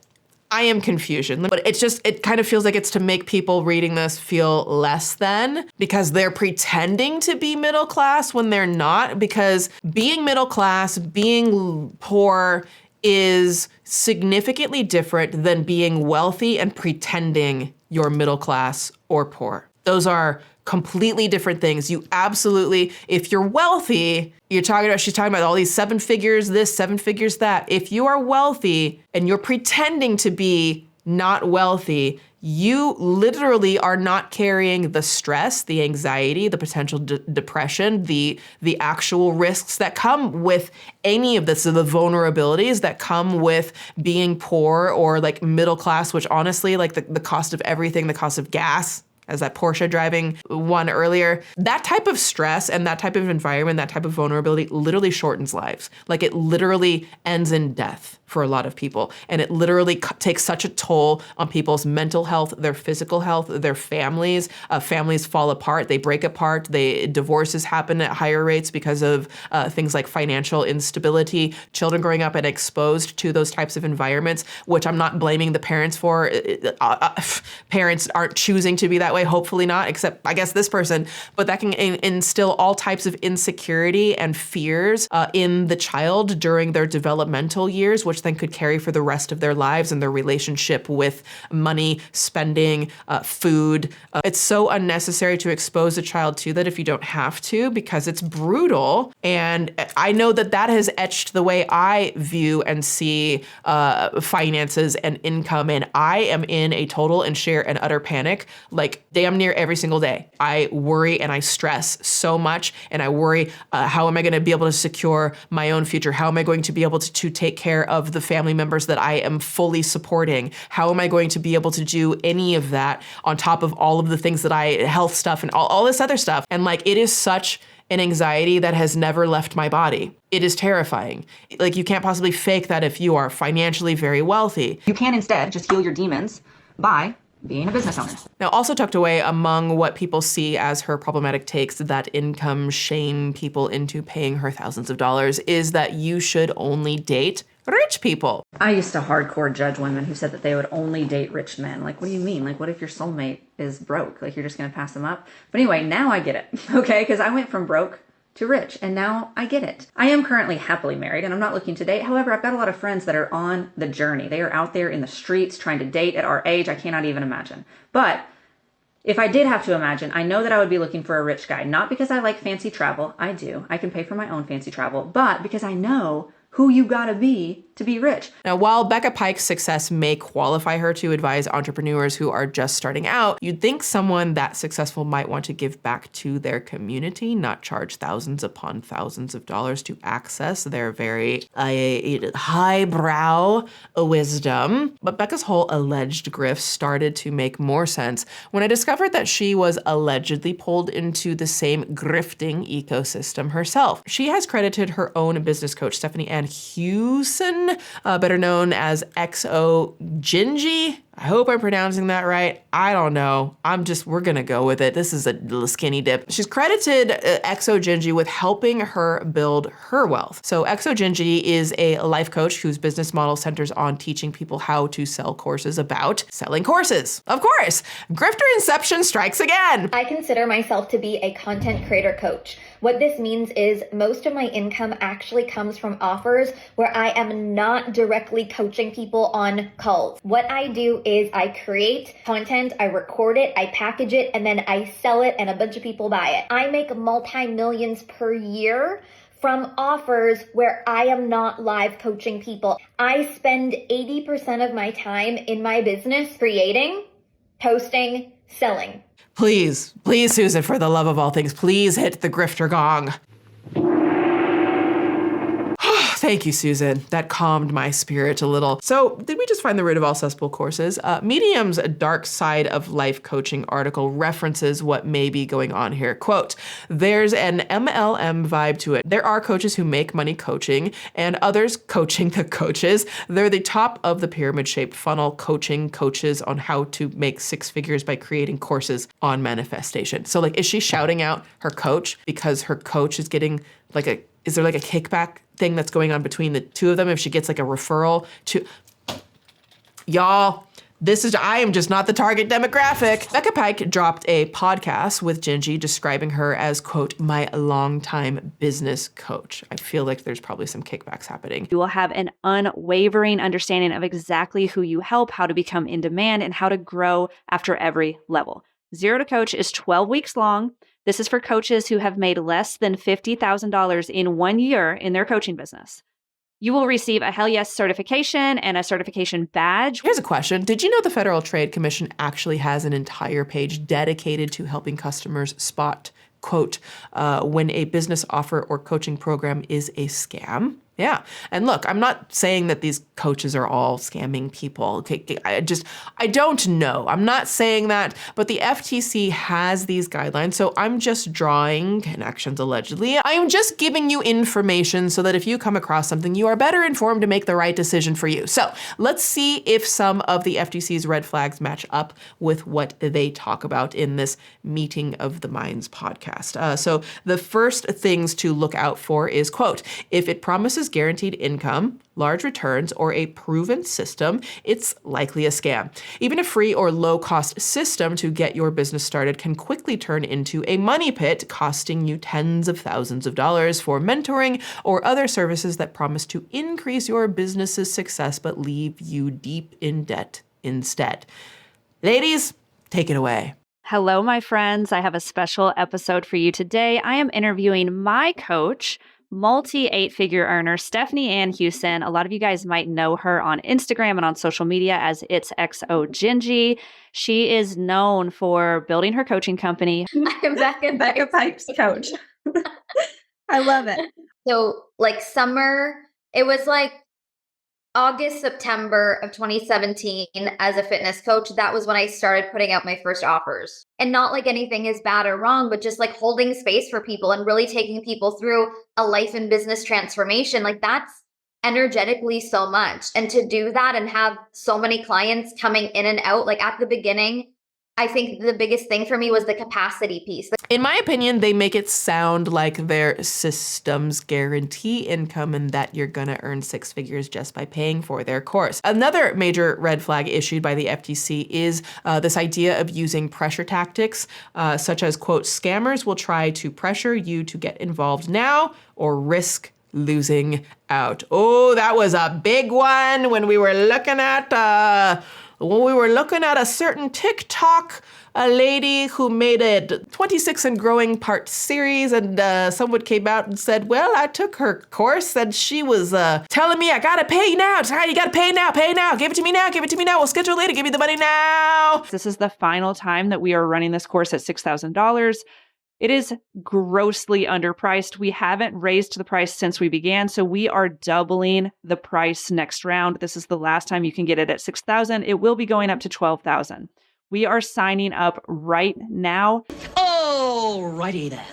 I am confusion, but it kind of feels like it's to make people reading this feel less than, because they're pretending to be middle class when they're not, because being middle class, being poor is significantly different than being wealthy and pretending you're middle class or poor. Those are completely different things. You absolutely, if you're wealthy, she's talking about all these 7 figures this, 7 figures that. If you are wealthy and you're pretending to be not wealthy, you literally are not carrying the stress, the anxiety, the potential depression, the actual risks that come with any of this, the vulnerabilities that come with being poor or like middle class, which honestly, like the cost of everything, the cost of gas, as that Porsche driving one earlier, that type of stress and that type of environment, that type of vulnerability literally shortens lives. Like it literally ends in death for a lot of people. And it literally takes such a toll on people's mental health, their physical health, their families. Families fall apart, they break apart, divorces happen at higher rates because of things like financial instability, children growing up and exposed to those types of environments, which I'm not blaming the parents for. Parents aren't choosing to be that way, hopefully not, except I guess this person, but that can instill all types of insecurity and fears in the child during their developmental years, which then could carry for the rest of their lives and their relationship with money, spending, food. It's so unnecessary to expose a child to that if you don't have to, because it's brutal. And I know that has etched the way I view and see finances and income. And I am in a total and sheer and utter panic, like damn near every single day. I worry and I stress so much, and I worry, how am I going to be able to secure my own future? How am I going to be able to take care of the family members that I am fully supporting? How am I going to be able to do any of that on top of all of the things that health stuff and all this other stuff? And like, it is such an anxiety that has never left my body. It is terrifying. Like, you can't possibly fake that if you are financially very wealthy. You can instead just heal your demons by being a business owner. Now, also tucked away among what people see as her problematic takes that income shame people into paying her thousands of dollars is that you should only date rich people. I used to hardcore judge women who said that they would only date rich men. Like, what do you mean? Like, what if your soulmate is broke? Like, you're just going to pass them up? But anyway, now I get it, okay? Because I went from broke to rich, and now I get it. I am currently happily married, and I'm not looking to date. However, I've got a lot of friends that are on the journey. They are out there in the streets trying to date at our age. I cannot even imagine. But if I did have to imagine, I know that I would be looking for a rich guy, not because I like fancy travel. I do. I can pay for my own fancy travel, but because I know who you gotta be to be rich. Now, while Becca Pike's success may qualify her to advise entrepreneurs who are just starting out, you'd think someone that successful might want to give back to their community, not charge thousands upon thousands of dollars to access their very highbrow wisdom. But Becca's whole alleged grift started to make more sense when I discovered that she was allegedly pulled into the same grifting ecosystem herself. She has credited her own business coach, Stephanie Ann Hewson, better known as XO Gingy. I hope I'm pronouncing that right. I don't know. We're gonna go with it. This is a little skinny dip. She's credited XO Gingy with helping her build her wealth. So XO Gingy is a life coach whose business model centers on teaching people how to sell courses about selling courses. Of course, grifter inception strikes again. I consider myself to be a content creator coach. What this means is most of my income actually comes from offers where I am not directly coaching people on calls. What I do is I create content, I record it, I package it, and then I sell it and a bunch of people buy it. I make multi-millions per year from offers where I am not live coaching people. I spend 80% of my time in my business creating, posting, selling. Please, Susan, for the love of all things, please hit the grifter gong. Thank you, Susan. That calmed my spirit a little. So, did we just find the root of all cesspool courses? Medium's Dark Side of Life coaching article references what may be going on here. Quote, there's an MLM vibe to it. There are coaches who make money coaching and others coaching the coaches. They're the top of the pyramid-shaped funnel coaching coaches on how to make six figures by creating courses on manifestation. So, like, is she shouting out her coach because her coach is getting is there like a kickback thing that's going on between the two of them if she gets like a referral to... Y'all, I am just not the target demographic. Becca Pike dropped a podcast with Gingy describing her as, quote, my longtime business coach. I feel like there's probably some kickbacks happening. You will have an unwavering understanding of exactly who you help, how to become in demand, and how to grow after every level. Zero to Coach is 12 weeks long. This is for coaches who have made less than $50,000 in 1 year in their coaching business. You will receive a Hell Yes certification and a certification badge. Here's a question. Did you know the Federal Trade Commission actually has an entire page dedicated to helping customers spot, quote, when a business offer or coaching program is a scam? Yeah. And look, I'm not saying that these coaches are all scamming people. Okay, I don't know. I'm not saying that, but the FTC has these guidelines. So I'm just drawing connections allegedly. I am just giving you information so that if you come across something, you are better informed to make the right decision for you. So let's see if some of the FTC's red flags match up with what they talk about in this Meeting of the Minds podcast. So the first things to look out for is, quote, if it promises guaranteed income, large returns, or a proven system, it's likely a scam. Even a free or low-cost system to get your business started can quickly turn into a money pit, costing you tens of thousands of dollars for mentoring or other services that promise to increase your business's success but leave you deep in debt instead. Ladies, take it away. Hello, my friends. I have a special episode for you today. I am interviewing my coach, multi-8-figure earner, Stephanie Ann Hewson. A lot of you guys might know her on Instagram and on social media as It's XO Gingy. She is known for building her coaching company. I'm Becca Pike's coach. I love it. So like summer, it was like August, September of 2017 as a fitness coach. That was when I started putting out my first offers. And not like anything is bad or wrong, but just like holding space for people and really taking people through a life and business transformation. Like that's energetically so much. And to do that and have so many clients coming in and out, like at the beginning, I think the biggest thing for me was the capacity piece. In my opinion, they make it sound like their systems guarantee income and that you're gonna earn six figures just by paying for their course. Another major red flag issued by the FTC is this idea of using pressure tactics, such as, quote, scammers will try to pressure you to get involved now or risk losing out. Oh, that was a big one when we were looking at a certain TikTok a lady who made a 26 and growing part series, and someone came out and said, well, I took her course and she was telling me I gotta pay now. You gotta pay now. Give it to me now. We'll schedule later. Give me the money now. This is the final time that we are running this course at $6,000. It is grossly underpriced. We haven't raised the price since we began, so we are doubling the price next round. This is the last time you can get it at $6,000. It will be going up to $12,000. We are signing up right now. Alrighty then.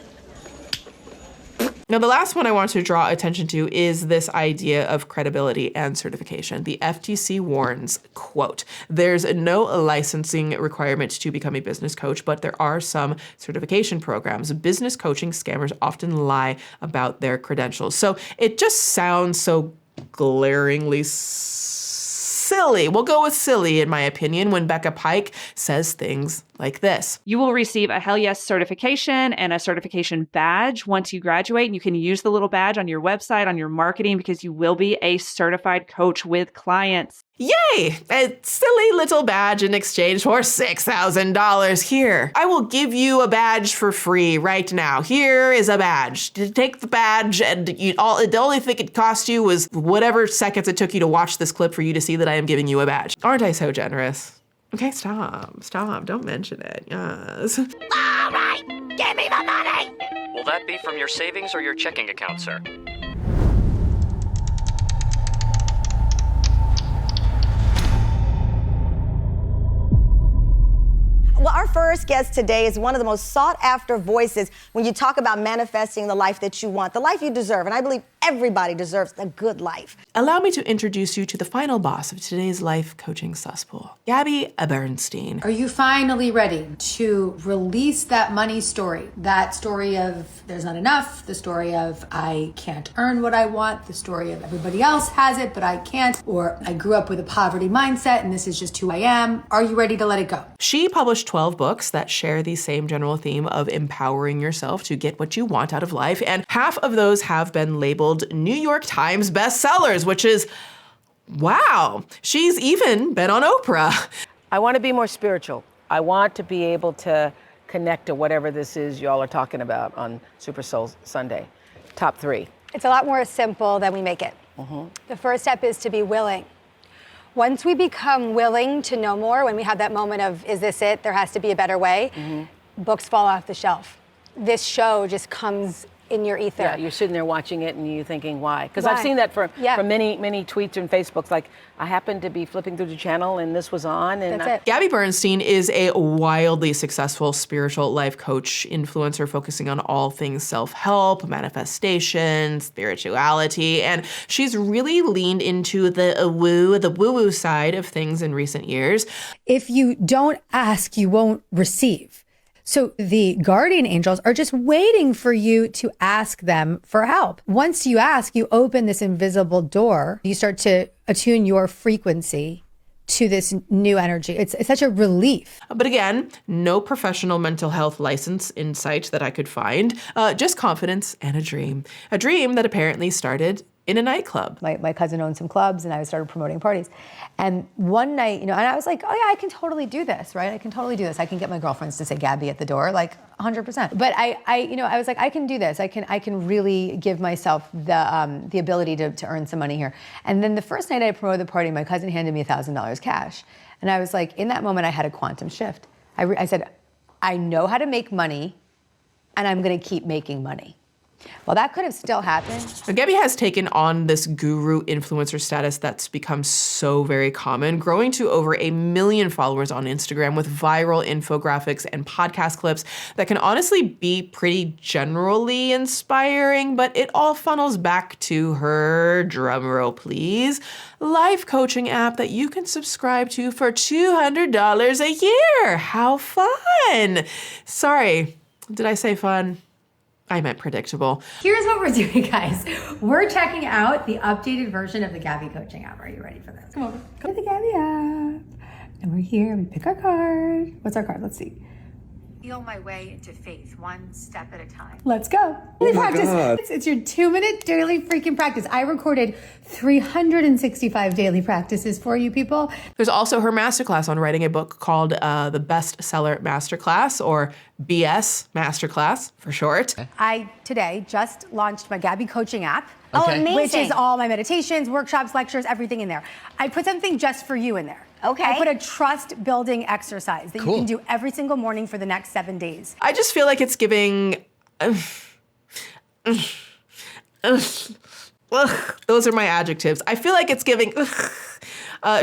Now, the last one I want to draw attention to is this idea of credibility and certification. The FTC warns, quote, there's no licensing requirement to become a business coach, but there are some certification programs. Business coaching scammers often lie about their credentials. So it just sounds so glaringly silly. We'll go with silly, in my opinion, when Becca Pike says things like this. You will receive a Hell Yes certification and a certification badge once you graduate. And you can use the little badge on your website, on your marketing, because you will be a certified coach with clients. Yay! A silly little badge in exchange for $6,000. Here, I will give you a badge for free right now. Here is a badge. Take the badge, and the only thing it cost you was whatever seconds it took you to watch this clip for you to see that I am giving you a badge. Aren't I so generous? Okay, stop. Don't mention it. Yes. All right, give me the money! Will that be from your savings or your checking account, sir? Well, our first guest today is one of the most sought-after voices when you talk about manifesting the life that you want, the life you deserve. And I believe everybody deserves a good life. Allow me to introduce you to the final boss of today's life coaching cesspool, Gabby Bernstein. Are you finally ready to release that money story? That story of there's not enough, the story of I can't earn what I want, the story of everybody else has it, but I can't, or I grew up with a poverty mindset and this is just who I am. Are you ready to let it go? She published 12 books that share the same general theme of empowering yourself to get what you want out of life, and half of those have been labeled New York Times bestsellers, which is, wow. She's even been on Oprah. I want to be more spiritual. I want to be able to connect to whatever this is y'all are talking about on Super Soul Sunday. Top 3. It's a lot more simple than we make it. The first step is to be willing. Once we become willing to know more, when we have that moment of, is this it? There has to be a better way. Books fall off the shelf. This show just comes in your ether. Yeah, you're sitting there watching it and you thinking, why? Because I've seen that from many tweets and Facebooks. Like, I happened to be flipping through the channel and this was on. And That's it. Gabby Bernstein is a wildly successful spiritual life coach, influencer focusing on all things self-help, manifestation, spirituality, and she's really leaned into the woo-woo side of things in recent years. If you don't ask, you won't receive. So the guardian angels are just waiting for you to ask them for help. Once you ask, you open this invisible door. You start to attune your frequency to this new energy. It's such a relief. But again, no professional mental health license in sight that I could find, just confidence and a dream. A dream that apparently started in a nightclub. My cousin owned some clubs and I started promoting parties. And one night, and I was like, oh yeah, I can totally do this, right? I can totally do this. I can get my girlfriends to say Gabby at the door, like 100%. But I was like, I can do this. I can really give myself the ability to earn some money here. And then the first night I promoted the party, my cousin handed me $1,000 cash. And I was like, in that moment, I had a quantum shift. I said, I know how to make money and I'm gonna keep making money. Well, that could have still happened. Gabby has taken on this guru influencer status that's become so very common, growing to over 1 million followers on Instagram with viral infographics and podcast clips that can honestly be pretty generally inspiring, but it all funnels back to her, drumroll please, life coaching app that you can subscribe to for $200 a year. How fun! Sorry, did I say fun? I meant predictable. Here's what we're doing, guys. We're checking out the updated version of the Gabby coaching app. Are you ready for this? Come over. Go to the Gabby app. And we're here. We pick our card. What's our card? Let's see. feel my way into faith, one step at a time. Let's go. Oh my practice. God. It's your 2-minute daily freaking practice. I recorded 365 daily practices for you people. There's also her masterclass on writing a book called the Bestseller Masterclass, or BS Masterclass for short. I today just launched my Gabby coaching app. Oh, amazing. Which is all my meditations, workshops, lectures, everything in there. I put something just for you in there. Okay. I put a trust building exercise that you can do every single morning for the next 7 days. I just feel like it's giving. Those are my adjectives. I feel like it's giving.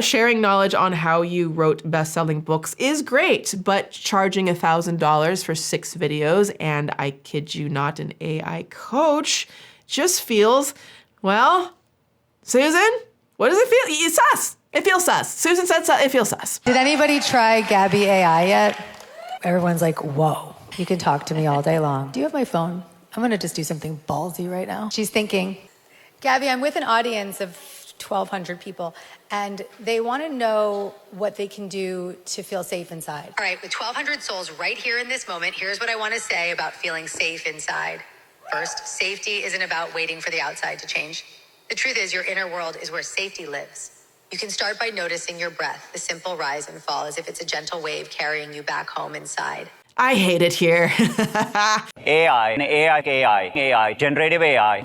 Sharing knowledge on how you wrote best-selling books is great, but charging $1,000 for 6 videos and, I kid you not, an AI coach just feels, well, Susan, what does it feel? It's sus. It feels sus. Susan said it feels sus. Did anybody try Gabby AI yet? Everyone's like, whoa, you can talk to me all day long. Do you have my phone? I'm gonna just do something ballsy right now. She's thinking, Gabby, I'm with an audience of 1,200 people, and they want to know what they can do to feel safe inside. All right, with 1,200 souls right here in this moment, here's what I want to say about feeling safe inside. First, safety isn't about waiting for the outside to change. The truth is, your inner world is where safety lives. You can start by noticing your breath, the simple rise and fall, as if it's a gentle wave carrying you back home inside. I hate it here. AI, generative AI,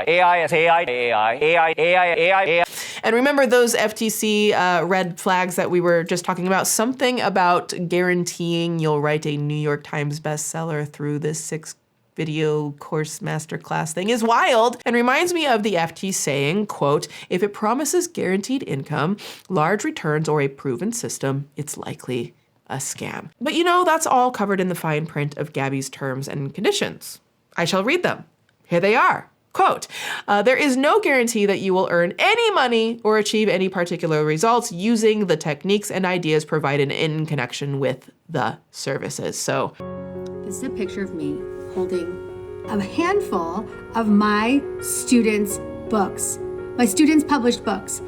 AI. And remember those FTC red flags that we were just talking about? Something about guaranteeing you'll write a New York Times bestseller through this 6-video course masterclass thing is wild and reminds me of the FT saying, quote, if it promises guaranteed income, large returns, or a proven system, it's likely a scam. But you know, that's all covered in the fine print of Gabby's terms and conditions. I shall read them. Here they are. Quote, there is no guarantee that you will earn any money or achieve any particular results using the techniques and ideas provided in connection with the services. So This is a picture of me holding a handful of my students' books, my students' published books.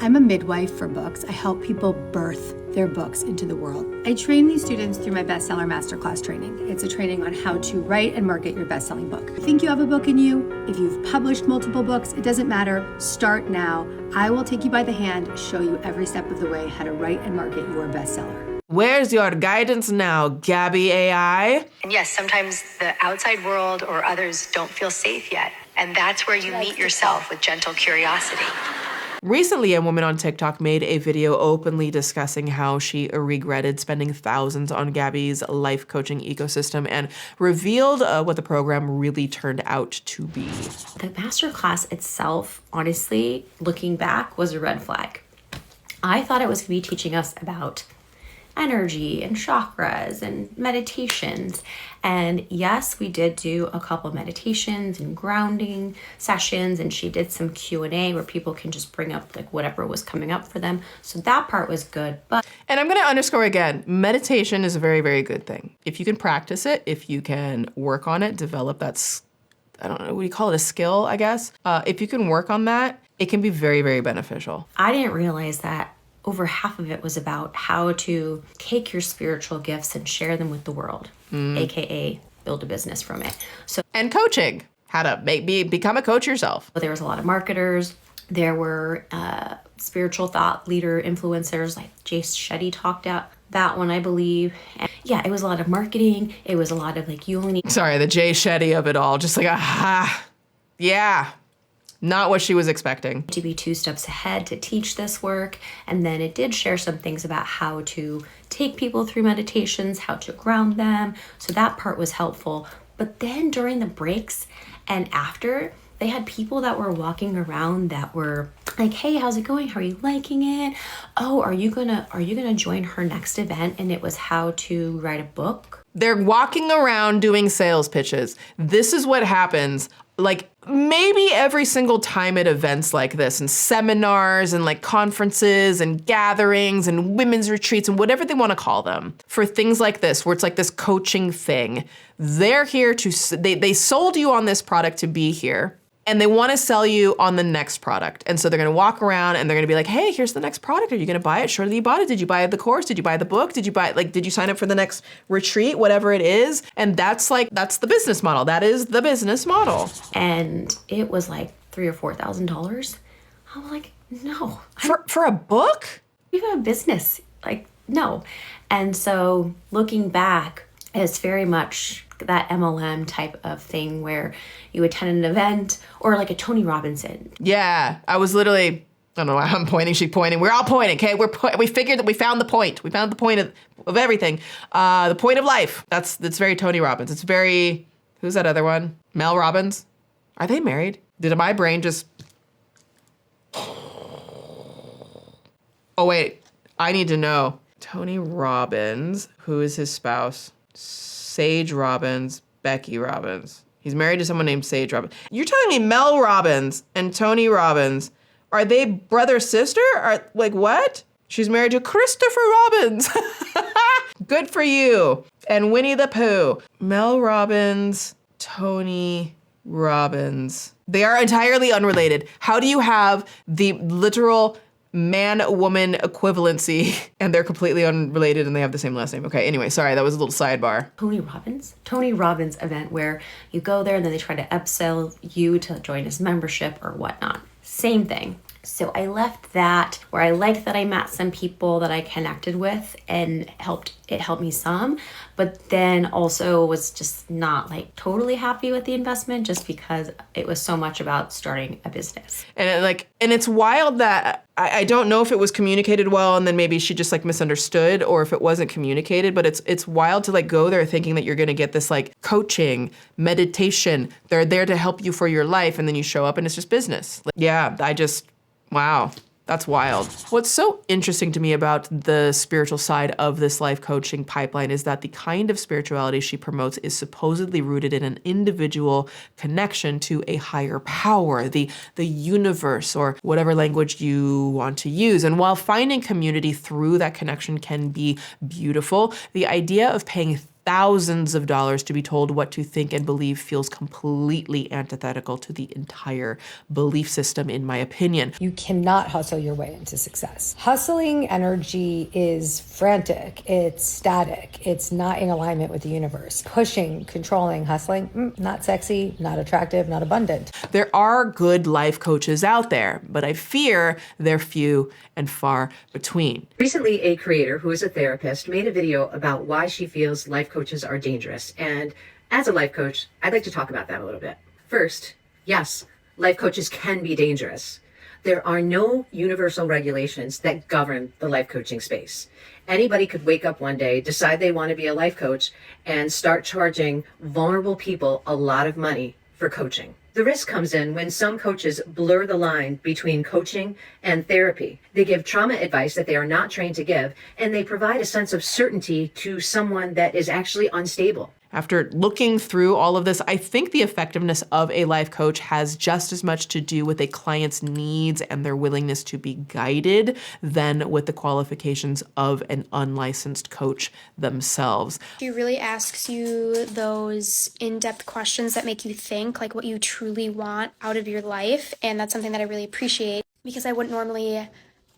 I'm a midwife for books. I help people birth their books into the world. I train these students through my bestseller masterclass training. It's a training on how to write and market your best-selling book. I think you have a book in you. If you've published multiple books, it doesn't matter. Start now. I will take you by the hand, show you every step of the way how to write and market your bestseller. where's your guidance now, Gabby AI? And yes, sometimes the outside world or others don't feel safe yet. And that's where you meet yourself with gentle curiosity. Recently, a woman on TikTok made a video openly discussing how she regretted spending thousands on Gabby's life coaching ecosystem and revealed what the program really turned out to be. The masterclass itself, honestly, looking back, was a red flag. I thought it was going to be teaching us about energy and chakras and meditations. And yes, we did do a couple meditations and grounding sessions, and she did some Q&A where people can just bring up like whatever was coming up for them. So that part was good. And I'm going to underscore again, meditation is a very, very good thing. If you can practice it, if you can work on it, develop that, I don't know, what do you call it, a skill, I guess? If you can work on that, it can be very, very beneficial. I didn't realize that over half of it was about how to take your spiritual gifts and share them with the world, AKA build a business from it. And coaching, how to become a coach yourself. There was a lot of marketers. There were spiritual thought leader influencers like Jace Shetty talked out that one, I believe. And yeah, it was a lot of marketing. It was a lot of like, you only need... Sorry, the Jay Shetty of it all. Just like, yeah. Not what she was expecting. To be 2 steps ahead to teach this work. And then it did share some things about how to take people through meditations, how to ground them. So that part was helpful. But then during the breaks and after, they had people that were walking around that were like, hey, how's it going? How are you liking it? Oh, are you gonna join her next event? And it was how to write a book. They're walking around doing sales pitches. This is what happens like maybe every single time at events like this and seminars and like conferences and gatherings and women's retreats and whatever they want to call them for things like this, where it's like this coaching thing. They're here to, they sold you on this product to be here. and they want to sell you on the next product. And so they're going to walk around and they're going to be like, hey, here's the next product. Are you going to buy it? Surely you bought it. Did you buy the course? Did you buy the book? Did you sign up for the next retreat? Whatever it is. And that's the business model. That is the business model. And it was like $3,000 or $4,000. I was like, no. For a book? We have a business. Like, no. And so looking back, it's very much that MLM type of thing where you attend an event or like a Tony Robinson. Yeah, I was literally, I don't know why I'm pointing, she's pointing. We're all pointing, okay? We figured that we found the point. We found the point of everything. The point of life. That's very Tony Robbins. It's very, who's that other one? Mel Robbins? Are they married? Did my brain just... Oh, wait. I need to know. Tony Robbins, who is his spouse? Sage Robbins, Becky Robbins. He's married to someone named Sage Robbins. You're telling me Mel Robbins and Tony Robbins, are they brother-sister? Like what? She's married to Christopher Robbins. Good for you. And Winnie the Pooh. Mel Robbins, Tony Robbins. They are entirely unrelated. How do you have the literal man-woman equivalency and they're completely unrelated and they have the same last name? Okay, anyway, sorry, that was a little sidebar. Tony Robbins event where you go there and then they try to upsell you to join his membership or whatnot. Same thing. So I left that where I liked that I met some people that I connected with and it helped me some, but then also was just not like totally happy with the investment just because it was so much about starting a business. And it's wild that I don't know if it was communicated well and then maybe she just like misunderstood or if it wasn't communicated, but it's wild to like go there thinking that you're going to get this like coaching, meditation, they're there to help you for your life, and then you show up and it's just business. Wow, that's wild. What's so interesting to me about the spiritual side of this life coaching pipeline is that the kind of spirituality she promotes is supposedly rooted in an individual connection to a higher power, the universe, or whatever language you want to use. And while finding community through that connection can be beautiful, the idea of paying thousands of dollars to be told what to think and believe feels completely antithetical to the entire belief system, in my opinion. You cannot hustle your way into success. Hustling energy is frantic, it's static, it's not in alignment with the universe. Pushing, controlling, hustling, not sexy, not attractive, not abundant. There are good life coaches out there, but I fear they're few and far between. Recently, a creator who is a therapist made a video about why she feels life coaches are dangerous. And as a life coach, I'd like to talk about that a little bit. First, yes, life coaches can be dangerous. There are no universal regulations that govern the life coaching space. Anybody could wake up one day, decide they want to be a life coach, and start charging vulnerable people a lot of money for coaching. The risk comes in when some coaches blur the line between coaching and therapy. They give trauma advice that they are not trained to give, and they provide a sense of certainty to someone that is actually unstable. After looking through all of this, I think the effectiveness of a life coach has just as much to do with a client's needs and their willingness to be guided than with the qualifications of an unlicensed coach themselves. She really asks you those in-depth questions that make you think, like what you truly want out of your life, and that's something that I really appreciate because I wouldn't normally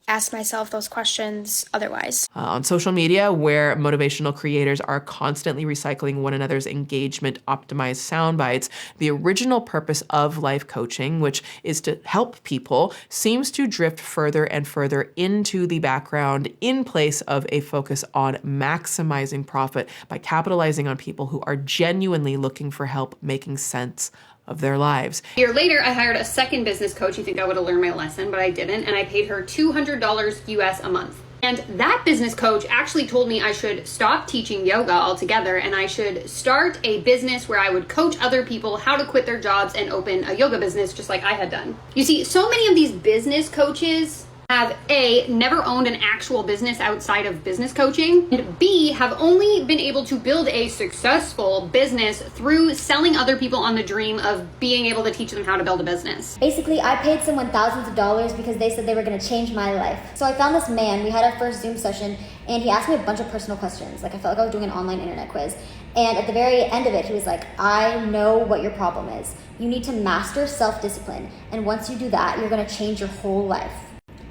ask myself those questions otherwise. On social media, where motivational creators are constantly recycling one another's engagement optimized sound bites, the original purpose of life coaching, which is to help people, seems to drift further and further into the background in place of a focus on maximizing profit by capitalizing on people who are genuinely looking for help making sense of their lives. A year later, I hired a second business coach. You think I would have learned my lesson, but I didn't. And I paid her $200 US a month. And that business coach actually told me I should stop teaching yoga altogether and I should start a business where I would coach other people how to quit their jobs and open a yoga business just like I had done. You see, so many of these business coaches have A, never owned an actual business outside of business coaching, and B, have only been able to build a successful business through selling other people on the dream of being able to teach them how to build a business. Basically, I paid someone thousands of dollars because they said they were going to change my life. So I found this man, we had our first Zoom session, and he asked me a bunch of personal questions. Like, I felt like I was doing an online internet quiz. And at the very end of it, he was like, I know what your problem is. You need to master self-discipline. And once you do that, you're going to change your whole life.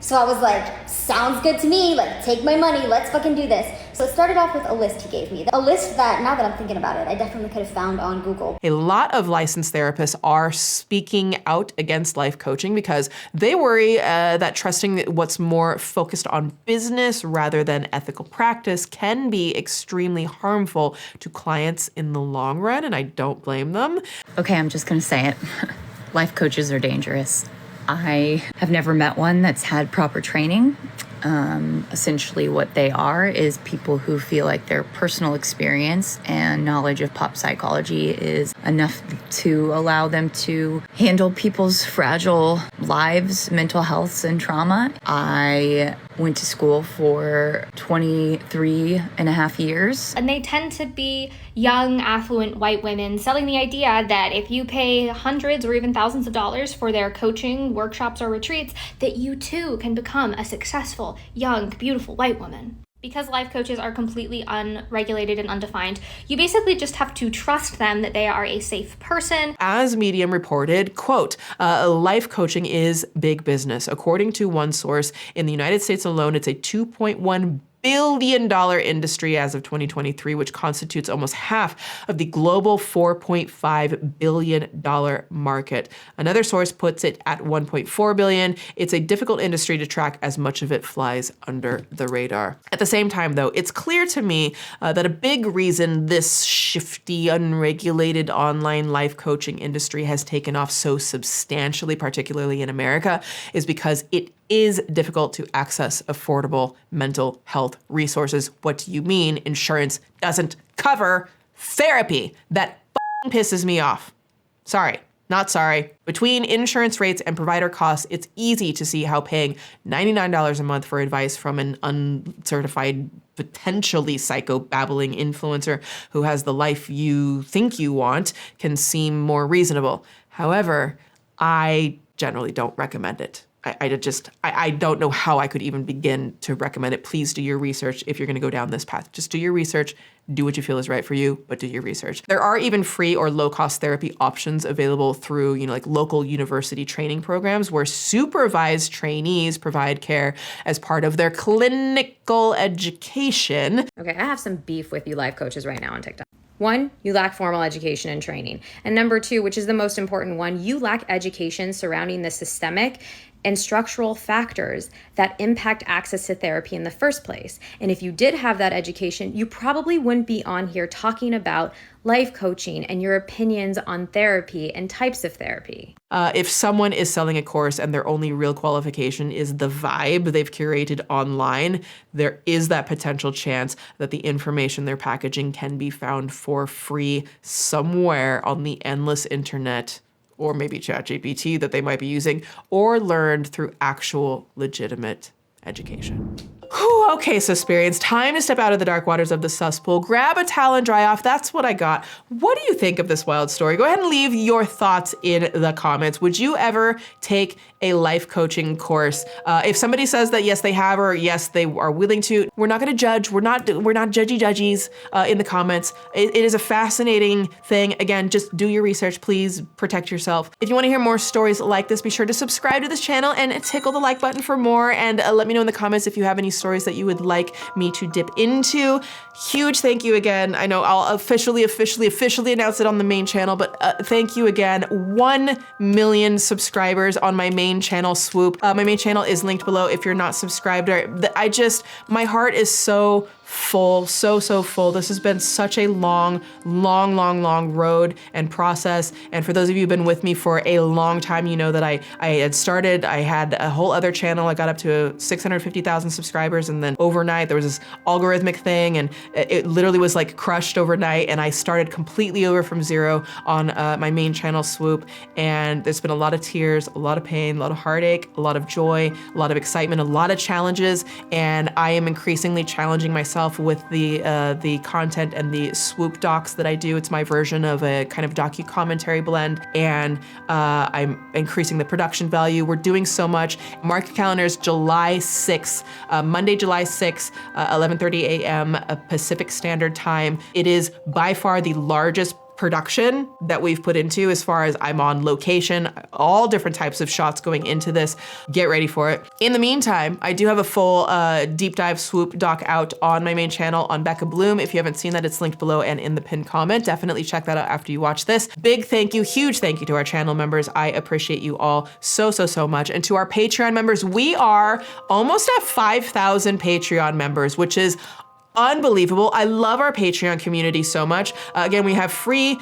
So I was like, sounds good to me, like, take my money, let's fucking do this. So it started off with a list he gave me. A list that, now that I'm thinking about it, I definitely could have found on Google. A lot of licensed therapists are speaking out against life coaching because they worry that trusting what's more focused on business rather than ethical practice can be extremely harmful to clients in the long run, and I don't blame them. Okay, I'm just gonna say it. Life coaches are dangerous. I have never met one that's had proper training. Essentially what they are is people who feel like their personal experience and knowledge of pop psychology is enough to allow them to handle people's fragile lives, mental health, and trauma. I went to school for 23 and a half years. And they tend to be young, affluent white women selling the idea that if you pay hundreds or even thousands of dollars for their coaching, workshops, or retreats, that you too can become a successful, young, beautiful white woman. Because life coaches are completely unregulated and undefined, you basically just have to trust them that they are a safe person. As Medium reported, quote, life coaching is big business. According to one source, in the United States alone, it's a $2.1 billion industry as of 2023, which constitutes almost half of the global $4.5 billion market. Another source puts it at $1.4 billion. It's a difficult industry to track as much of it flies under the radar. At the same time, though, it's clear to me that a big reason this shifty, unregulated online life coaching industry has taken off so substantially, particularly in America, is because it is difficult to access affordable mental health resources. What do you mean insurance doesn't cover therapy? That pisses me off. Sorry, not sorry. Between insurance rates and provider costs, it's easy to see how paying $99 a month for advice from an uncertified, potentially psycho-babbling influencer who has the life you think you want can seem more reasonable. However, I generally don't recommend it. I don't know how I could even begin to recommend it. Please do your research if you're going to go down this path. Just do your research, do what you feel is right for you, but do your research. There are even free or low-cost therapy options available through, like local university training programs where supervised trainees provide care as part of their clinical education. Okay, I have some beef with you life coaches right now on TikTok. One, you lack formal education and training. And number two, which is the most important one, you lack education surrounding the systemic and structural factors that impact access to therapy in the first place. And if you did have that education, you probably wouldn't be on here talking about life coaching and your opinions on therapy and types of therapy. If someone is selling a course and their only real qualification is the vibe they've curated online, there is that potential chance that the information they're packaging can be found for free somewhere on the endless internet, or maybe ChatGPT that they might be using, or learned through actual legitimate education. Whew, okay, Susperians, time to step out of the dark waters of the Suspool, grab a towel and dry off. That's what I got. What do you think of this wild story? Go ahead and leave your thoughts in the comments. Would you ever take a life coaching course? If somebody says that yes, they have, or yes, they are willing to, we're not gonna judge. We're not judgy in the comments. It is a fascinating thing. Again, just do your research, please protect yourself. If you wanna hear more stories like this, be sure to subscribe to this channel and tickle the like button for more, and let me know in the comments if you have any stories that you would like me to dip into. Huge thank you again. I know I'll officially announce it on the main channel, but thank you again. 1 million subscribers on my main channel, Swoop. My main channel is linked below if you're not subscribed. My heart is so full, so full. This has been such a long road and process. And for those of you who've been with me for a long time, you know that I had a whole other channel. I got up to 650,000 subscribers, and then overnight there was this algorithmic thing, and it literally was like crushed overnight, and I started completely over from zero on my main channel, Swoop. And there's been a lot of tears, a lot of pain, a lot of heartache, a lot of joy, a lot of excitement, a lot of challenges, and I am increasingly challenging myself with the content and the Swoop docs that I do. It's my version of a kind of docu-commentary blend, and I'm increasing the production value. We're doing so much. Mark your calendars, July 6th, Monday, July 6th, 11:30 a.m. Pacific Standard Time. It is by far the largest production that we've put into, as far as I'm on location, all different types of shots going into this. Get ready for it. In the meantime, I do have a full deep dive Swoop doc out on my main channel on Becca Bloom. If you haven't seen that, it's linked below and in the pinned comment. Definitely check that out after you watch this. Big thank you, huge thank you to our channel members. I appreciate you all so much. And to our Patreon members, we are almost at 5,000 Patreon members, which is unbelievable. I love our Patreon community so much. Again, we have free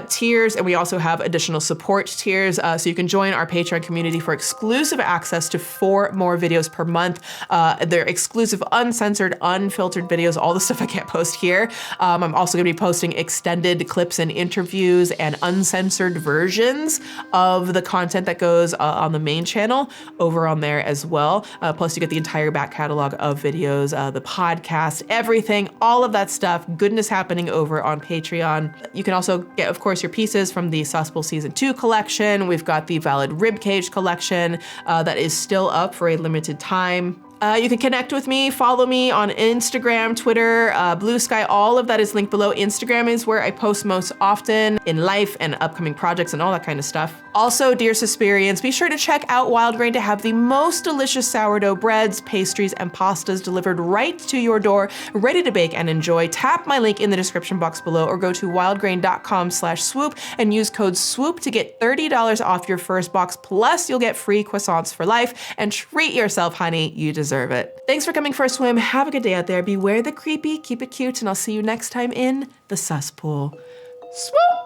tiers, and we also have additional support tiers. So you can join our Patreon community for exclusive access to 4 more videos per month. They're exclusive, uncensored, unfiltered videos, all the stuff I can't post here. I'm also gonna be posting extended clips and interviews and uncensored versions of the content that goes on the main channel over on there as well. Plus you get the entire back catalog of videos, the podcast, everything, all of that stuff, goodness happening over on Patreon. You can also get, of course, your pieces from the Suspool Season 2 collection. We've got the Valid Ribcage collection that is still up for a limited time. You can connect with me, follow me on Instagram, Twitter, Bluesky, all of that is linked below. Instagram is where I post most often in life and upcoming projects and all that kind of stuff. Also, dear Suspirians, be sure to check out Wild Grain to have the most delicious sourdough breads, pastries, and pastas delivered right to your door, ready to bake and enjoy. Tap my link in the description box below or go to wildgrain.com/swoop and use code SWOOP to get $30 off your first box, plus you'll get free croissants for life. And treat yourself, honey, you deserve it. Thanks for coming for a swim. Have a good day out there. Beware the creepy, keep it cute, and I'll see you next time in the Suspool. Swoop!